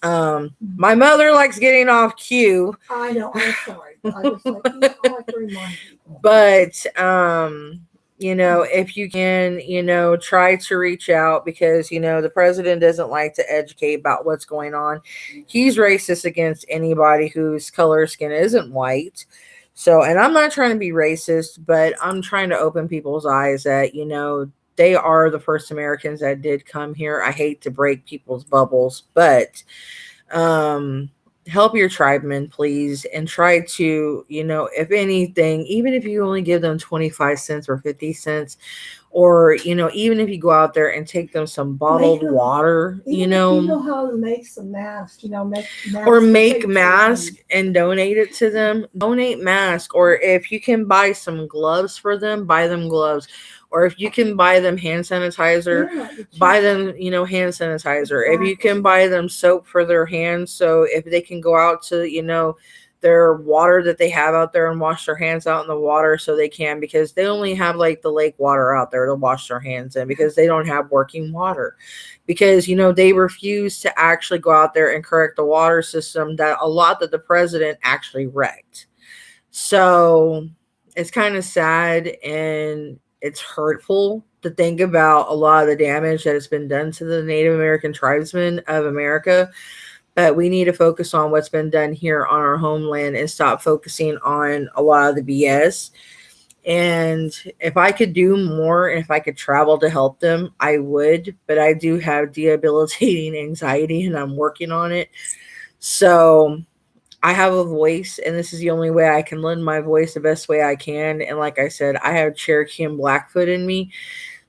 My mother likes getting off cue. I know, I'm sorry. I just like to remind people. But if you can, try to reach out, because, the president doesn't like to educate about what's going on. He's racist against anybody whose color skin isn't white. So, and I'm not trying to be racist, but I'm trying to open people's eyes that, they are the first Americans that did come here. I hate to break people's bubbles, but help your tribemen, please, and try to, if anything, even if you only give them 25 cents or 50 cents, or, even if you go out there and take them some bottled water, If you know how to make some masks, make masks. Or make masks and donate it to them. Donate masks. Or if you can buy some gloves for them, buy them gloves. Or if you can buy them hand sanitizer, buy them, hand sanitizer. Exactly. If you can buy them soap for their hands, so if they can go out to, their water that they have out there and wash their hands out in the water, so they can, because they only have like the lake water out there to wash their hands in, because they don't have working water, because they refuse to actually go out there and correct the water system that the president actually wrecked. So it's kind of sad and it's hurtful to think about a lot of the damage that has been done to the Native American tribesmen of America. But we need to focus on what's been done here on our homeland and stop focusing on a lot of the BS. And if I could do more and if I could travel to help them, I would. But I do have debilitating anxiety and I'm working on it. So I have a voice, and this is the only way I can lend my voice the best way I can. And like I said, I have Cherokee and Blackfoot in me.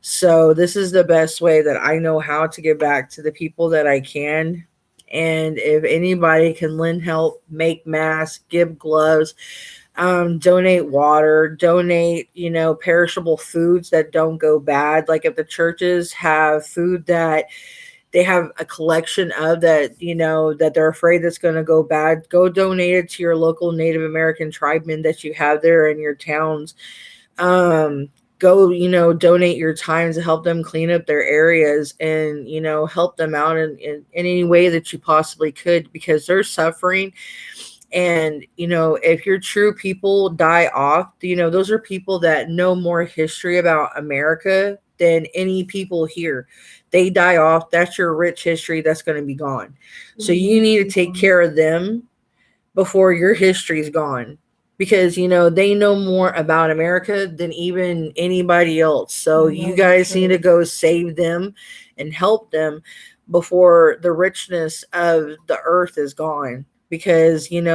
So this is the best way that I know how to give back to the people that I can. And if anybody can lend help, make masks, give gloves, donate water, donate, perishable foods that don't go bad. Like if the churches have food that they have a collection of that, that they're afraid that's going to go bad, go donate it to your local Native American tribemen that you have there in your towns. Go, donate your time to help them clean up their areas and, help them out in any way that you possibly could, because they're suffering. And, if your true people die off, those are people that know more history about America than any people here. They die off. That's your rich history that's going to be gone. So you need to take care of them before your history is gone. Because, they know more about America than even anybody else. So you guys need to go save them and help them before the richness of the earth is gone. Because, they're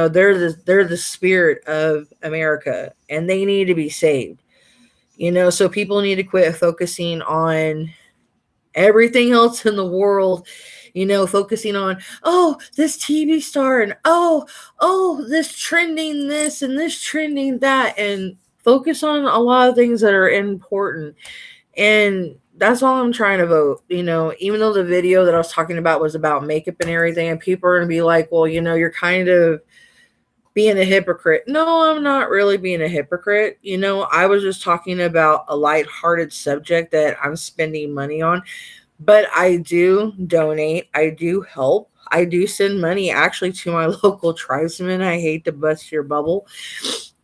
the spirit of America and they need to be saved. So people need to quit focusing on everything else in the world, focusing on, oh, this TV star, and oh, this trending this and this trending that, and focus on a lot of things that are important. And that's all I'm trying to vote, even though the video that I was talking about was about makeup and everything, and people are going to be like, well, you're kind of being a hypocrite. No, I'm not really being a hypocrite. I was just talking about a lighthearted subject that I'm spending money on. But I do donate. I do help. I do send money actually to my local tribesmen. I hate to bust your bubble.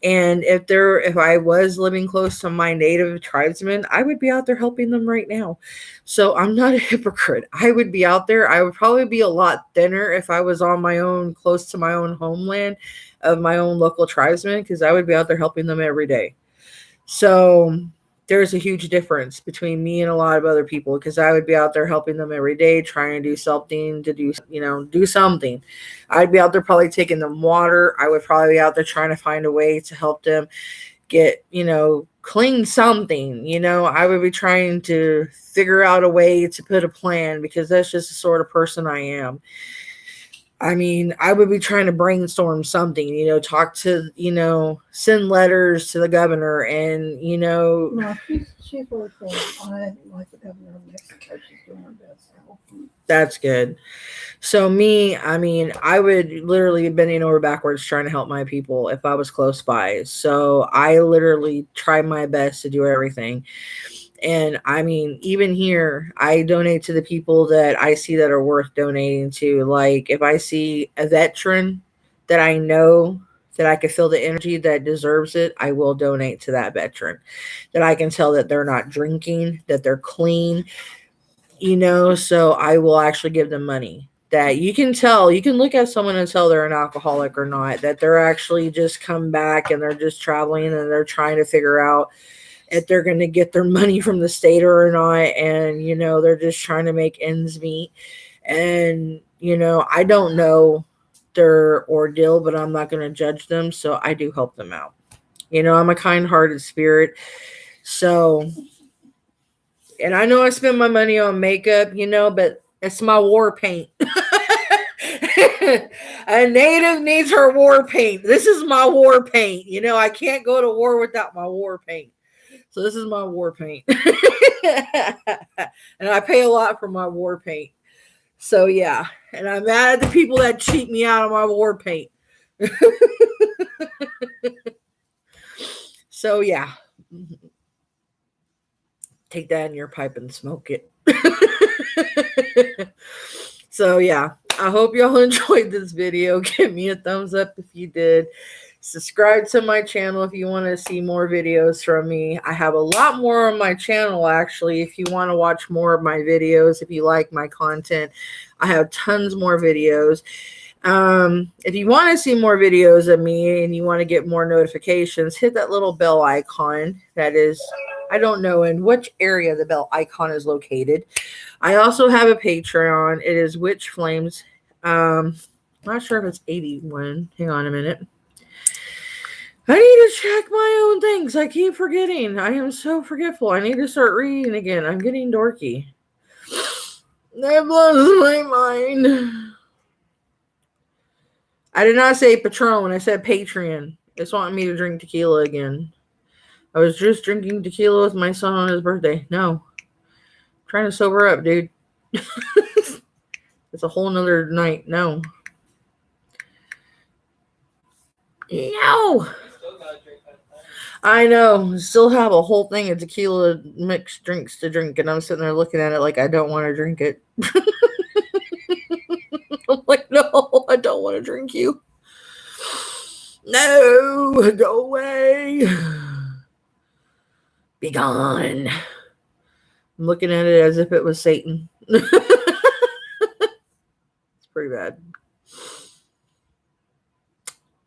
And if I was living close to my native tribesmen, I would be out there helping them right now. So I'm not a hypocrite. I would be out there. I would probably be a lot thinner if I was on my own, close to my own homeland of my own local tribesmen, because I would be out there helping them every day. So there's a huge difference between me and a lot of other people, because I would be out there helping them every day, trying to do something do something. I'd be out there probably taking them water. I would probably be out there trying to find a way to help them get, clean something. I would be trying to figure out a way to put a plan, because that's just the sort of person I am. I mean, I would be trying to brainstorm something, talk to, send letters to the governor, and, No, she's really cool. I like the governor of Mexico. She's doing her best to help them. that's good. So me, I mean, I would literally be bending over backwards trying to help my people if I was close by. So I literally try my best to do everything. And I mean, even here, I donate to the people that I see that are worth donating to. Like, if I see a veteran that I know that I can feel the energy that deserves it, I will donate to that veteran. That I can tell that they're not drinking, that they're clean, so I will actually give them money. That you can tell, you can look at someone and tell they're an alcoholic or not, that they're actually just come back and they're just traveling and they're trying to figure out if they're going to get their money from the state or not. And, they're just trying to make ends meet. And, I don't know their ordeal, but I'm not going to judge them. So I do help them out. I'm a kind-hearted spirit. So, and I know I spend my money on makeup, but it's my war paint. A native needs her war paint. This is my war paint. I can't go to war without my war paint. So this is my war paint. And I pay a lot for my war paint. So yeah. And I'm mad at the people that cheat me out of my war paint. So yeah. Take that in your pipe and smoke it. So yeah, I hope y'all enjoyed this video. Give me a thumbs up if you did. Subscribe to my channel if you want to see more videos from me. I have a lot more on my channel, actually. If you want to watch more of my videos, if you like my content, I have tons more videos. If you want to see more videos of me and you want to get more notifications, hit that little bell icon. That is, I don't know in which area the bell icon is located. I also have a Patreon. It is Witch Flames. Not sure if it's 81. Hang on a minute. I need to check my own things. I keep forgetting. I am so forgetful. I need to start reading again. I'm getting dorky. That blows my mind. I did not say Patron. I said Patreon. It's wanting me to drink tequila again. I was just drinking tequila with my son on his birthday. No. I'm trying to sober up, dude. It's a whole nother night. No. No. I know. Still have a whole thing of tequila mixed drinks to drink, and I'm sitting there looking at it like I don't want to drink it. I'm like, no, I don't want to drink you. No, go away. Be gone. I'm looking at it as if it was Satan. It's pretty bad.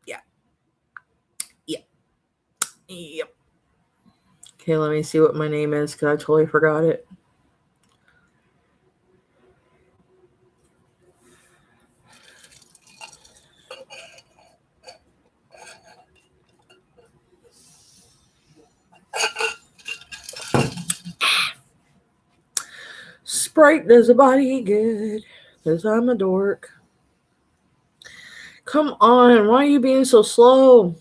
Yeah. Yep. Yep. Okay, let me see what my name is because I totally forgot it. Sprite does a body good because I'm a dork. Come on, why are you being so slow?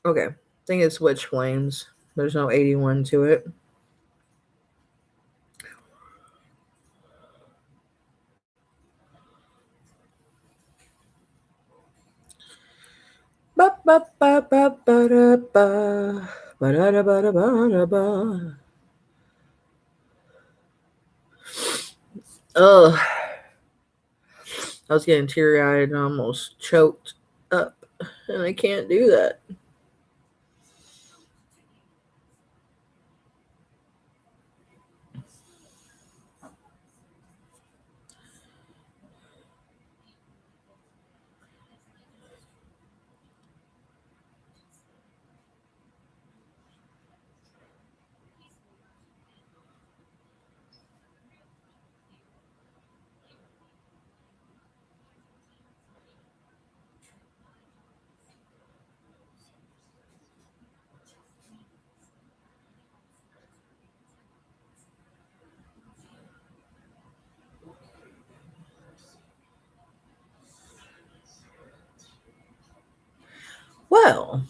Okay, I think it's Witch Flames. There's no 81 to it. Ba ba ba ba ba da ba ba da da ba da ba da ba. Ugh. I was getting teary-eyed and almost choked up, and I can't do that. Oh.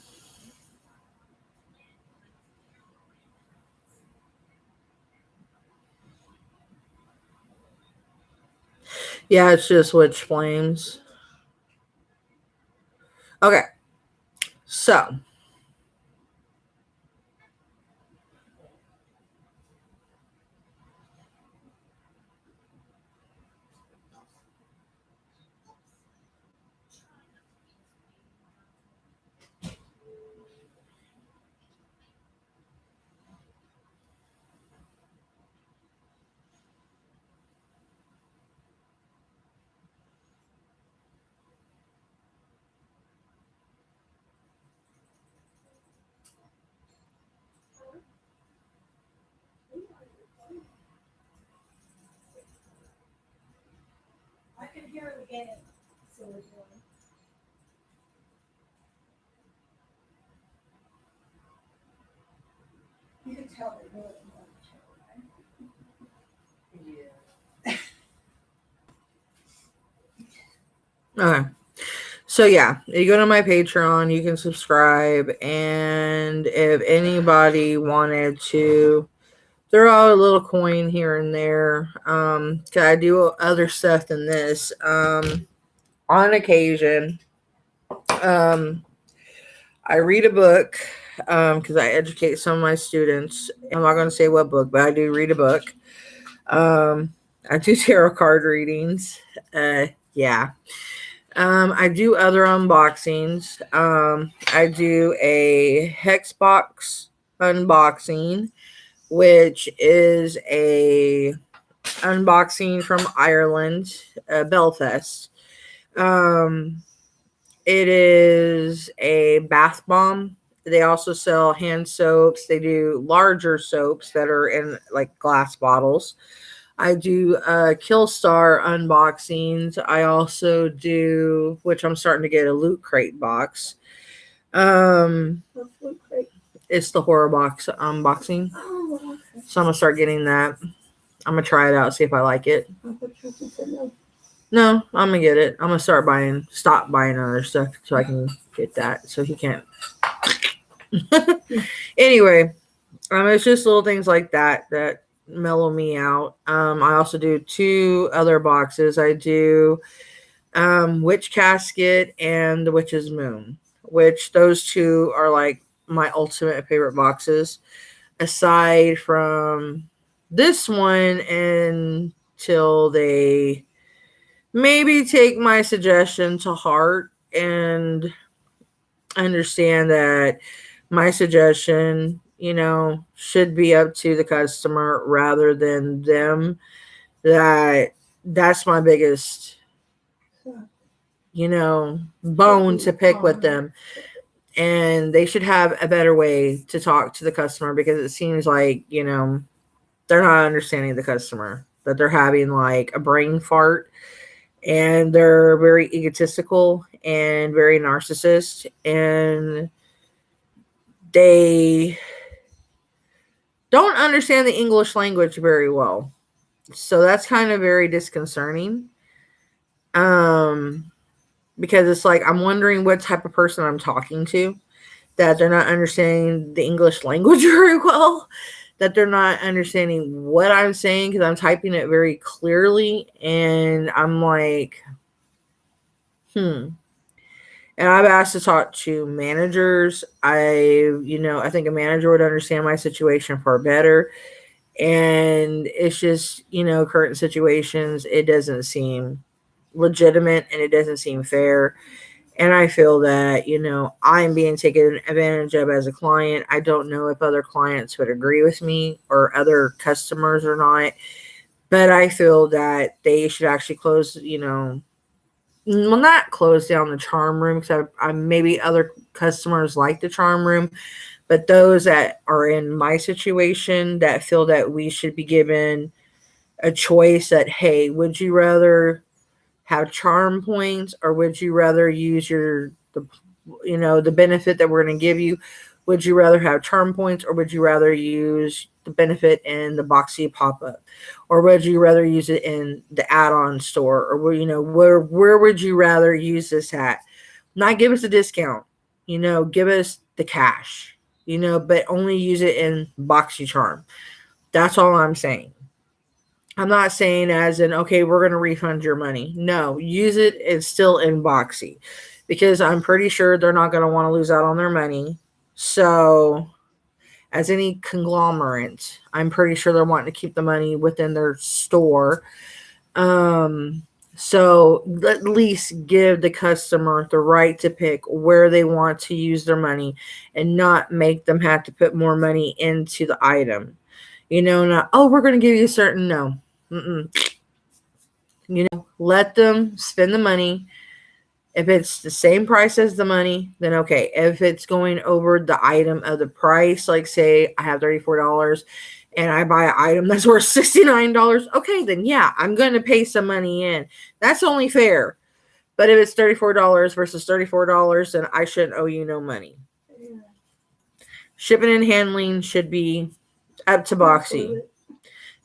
Yeah, it's just Witch Flames. Okay. So, I can hear it again. So you can tell they really love each other, right? okay. So yeah, you go to my Patreon, you can subscribe, and if anybody wanted to throw out a little coin here and there, 'cause I do other stuff than this. On occasion, um, I read a book, because I educate some of my students. I'm not going to say what book, but I do read a book. I do tarot card readings. Yeah. I do other unboxings. I do a hex box unboxing, which is a unboxing from Ireland, Belfast. Um, it is a bath bomb. They also sell hand soaps. They do larger soaps that are in like glass bottles. I do Killstar unboxings. I also do, which I'm starting to get, a Loot Crate box. What's Loot Crate? It's the horror box unboxing. Oh, okay. So I'm gonna start getting that. I'm gonna try it out, see if I like it. I thought you said no. No, I'm gonna get it. I'm gonna stop buying other stuff so I can get that. So he can't. Anyway, it's just little things like that that mellow me out. I also do 2 other boxes. I do Witch Casket and the Witch's Moon, which those 2 are like my ultimate favorite boxes. Aside from this one, until they maybe take my suggestion to heart and understand that my suggestion, should be up to the customer rather than them. That's my biggest, bone to pick with them. And they should have a better way to talk to the customer, because it seems like, they're not understanding the customer, that they're having like a brain fart, and they're very egotistical and very narcissist, and they don't understand the English language very well. So that's kind of very disconcerting. Because it's like, I'm wondering what type of person I'm talking to, that they're not understanding the English language very well, that they're not understanding what I'm saying, because I'm typing it very clearly, and I'm like, And I've asked to talk to managers. I think a manager would understand my situation far better. And it's just, current situations, it doesn't seem legitimate and it doesn't seem fair. And I feel that, I'm being taken advantage of as a client. I don't know if other clients would agree with me or other customers or not. But I feel that they should actually close, not close down the charm room, because I maybe other customers like the charm room, but those that are in my situation that feel that we should be given a choice, that, hey, would you rather have charm points, or would you rather use the benefit that we're going to give you? Would you rather have charm points, or would you rather use the benefit in the Boxy pop-up, or would you rather use it in the add-on store, or where would you rather use this at? Not give us a discount. give us the cash, but only use it in Boxycharm. That's all I'm saying. I'm not saying as in, okay, we're going to refund your money. No, use it. It's still in Boxy, because I'm pretty sure they're not going to want to lose out on their money. So, as any conglomerate, I'm pretty sure they're wanting to keep the money within their store. So at least give the customer the right to pick where they want to use their money, and not make them have to put more money into the item. Not, oh, we're going to give you a certain, no. Mm-mm. Let them spend the money. If it's the same price as the money, then okay. If it's going over the item of the price, like say I have $34 and I buy an item that's worth $69, okay, then yeah, I'm going to pay some money in. That's only fair. But if it's $34 versus $34, then I shouldn't owe you no money. Yeah. Shipping and handling should be up to Boxy.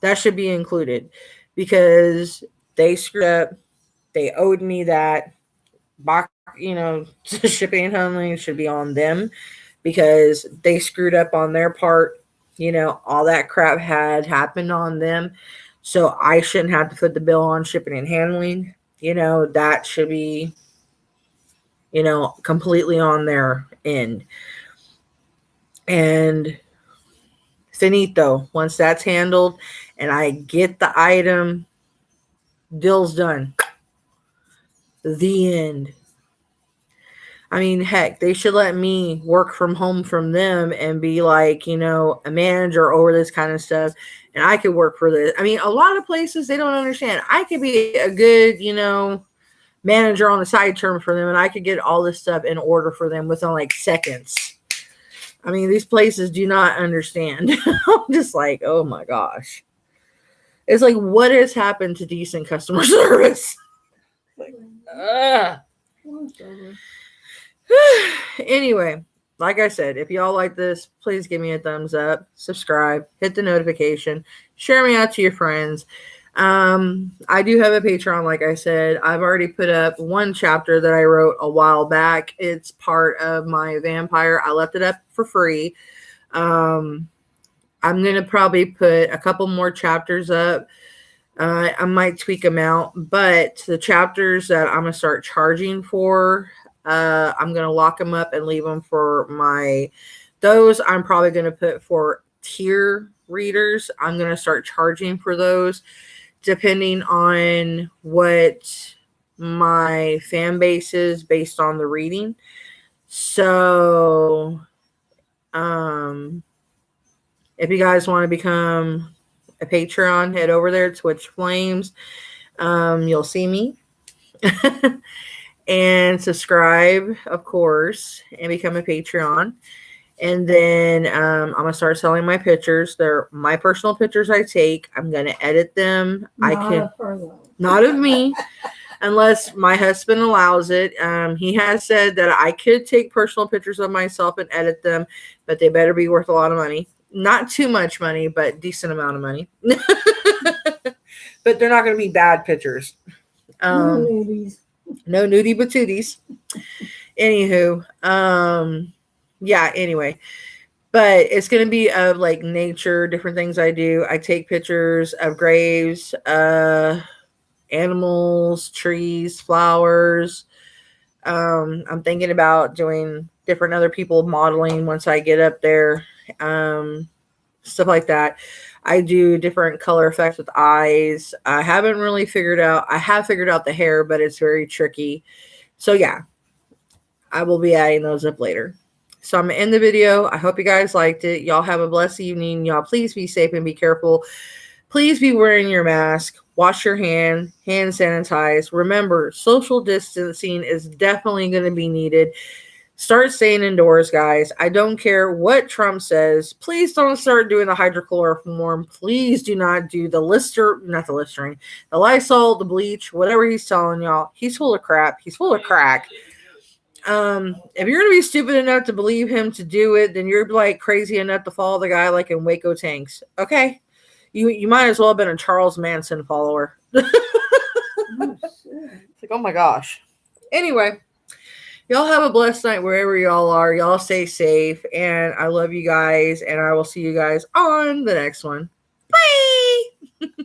That should be included, because they screwed up. They owed me that. Shipping and handling should be on them, because they screwed up on their part. All that crap had happened on them. So I shouldn't have to foot the bill on shipping and handling. That should be, completely on their end. And finito. Once that's handled and I get the item, deal's done. The end. I mean, heck, they should let me work from home from them and be like, a manager over this kind of stuff. And I could work for this. I mean, a lot of places, they don't understand. I could be a good, manager on the side term for them, and I could get all this stuff in order for them within like seconds. I mean, these places do not understand. I'm just like, oh my gosh. It's like, what has happened to decent customer service? Like, anyway, like I said, if y'all like this, please give me a thumbs up, subscribe, hit the notification, share me out to your friends. I do have a Patreon, like I said. I've already put up one chapter that I wrote a while back. It's part of my vampire. I left it up for free. I'm going to probably put a couple more chapters up. I might tweak them out, but the chapters that I'm going to start charging for, I'm going to lock them up and leave them for those I'm probably going to put for tier readers. I'm going to start charging for those, depending on what my fan base is based on the reading. So, if you guys want to become a Patreon, head over there, Twitch Flames. You'll see me. And subscribe, of course, and become a Patreon. And then I'm going to start selling my pictures. They're my personal pictures I take. I'm going to edit them. Not of me, unless my husband allows it. He has said that I could take personal pictures of myself and edit them, but they better be worth a lot of money. Not too much money, but decent amount of money. But they're not going to be bad pictures. No nudies. No nudie patooties. Anywho, yeah, anyway. But it's going to be of like nature, different things I do. I take pictures of graves, animals, trees, flowers. I'm thinking about doing different other people modeling once I get up there. Stuff like that. I do different color effects with eyes. I haven't really figured out. I have figured out the hair, but it's very tricky. So yeah, I will be adding those up later. So I'm going to end the video. I hope you guys liked it. Y'all have a blessed evening. Y'all please be safe and be careful. Please be wearing your mask. Wash your hand sanitize. Remember, social distancing is definitely going to be needed. Start staying indoors, guys. I don't care what Trump says. Please don't start doing the hydrochloroform. Please do not do the Listerine, the Lysol, the bleach, whatever he's telling y'all. He's full of crap. He's full of crack. If you're going to be stupid enough to believe him to do it, then you're like crazy enough to follow the guy like in Waco tanks. Okay? You might as well have been a Charles Manson follower. It's like, oh my gosh. Anyway. Y'all have a blessed night wherever y'all are. Y'all stay safe. And I love you guys. And I will see you guys on the next one. Bye.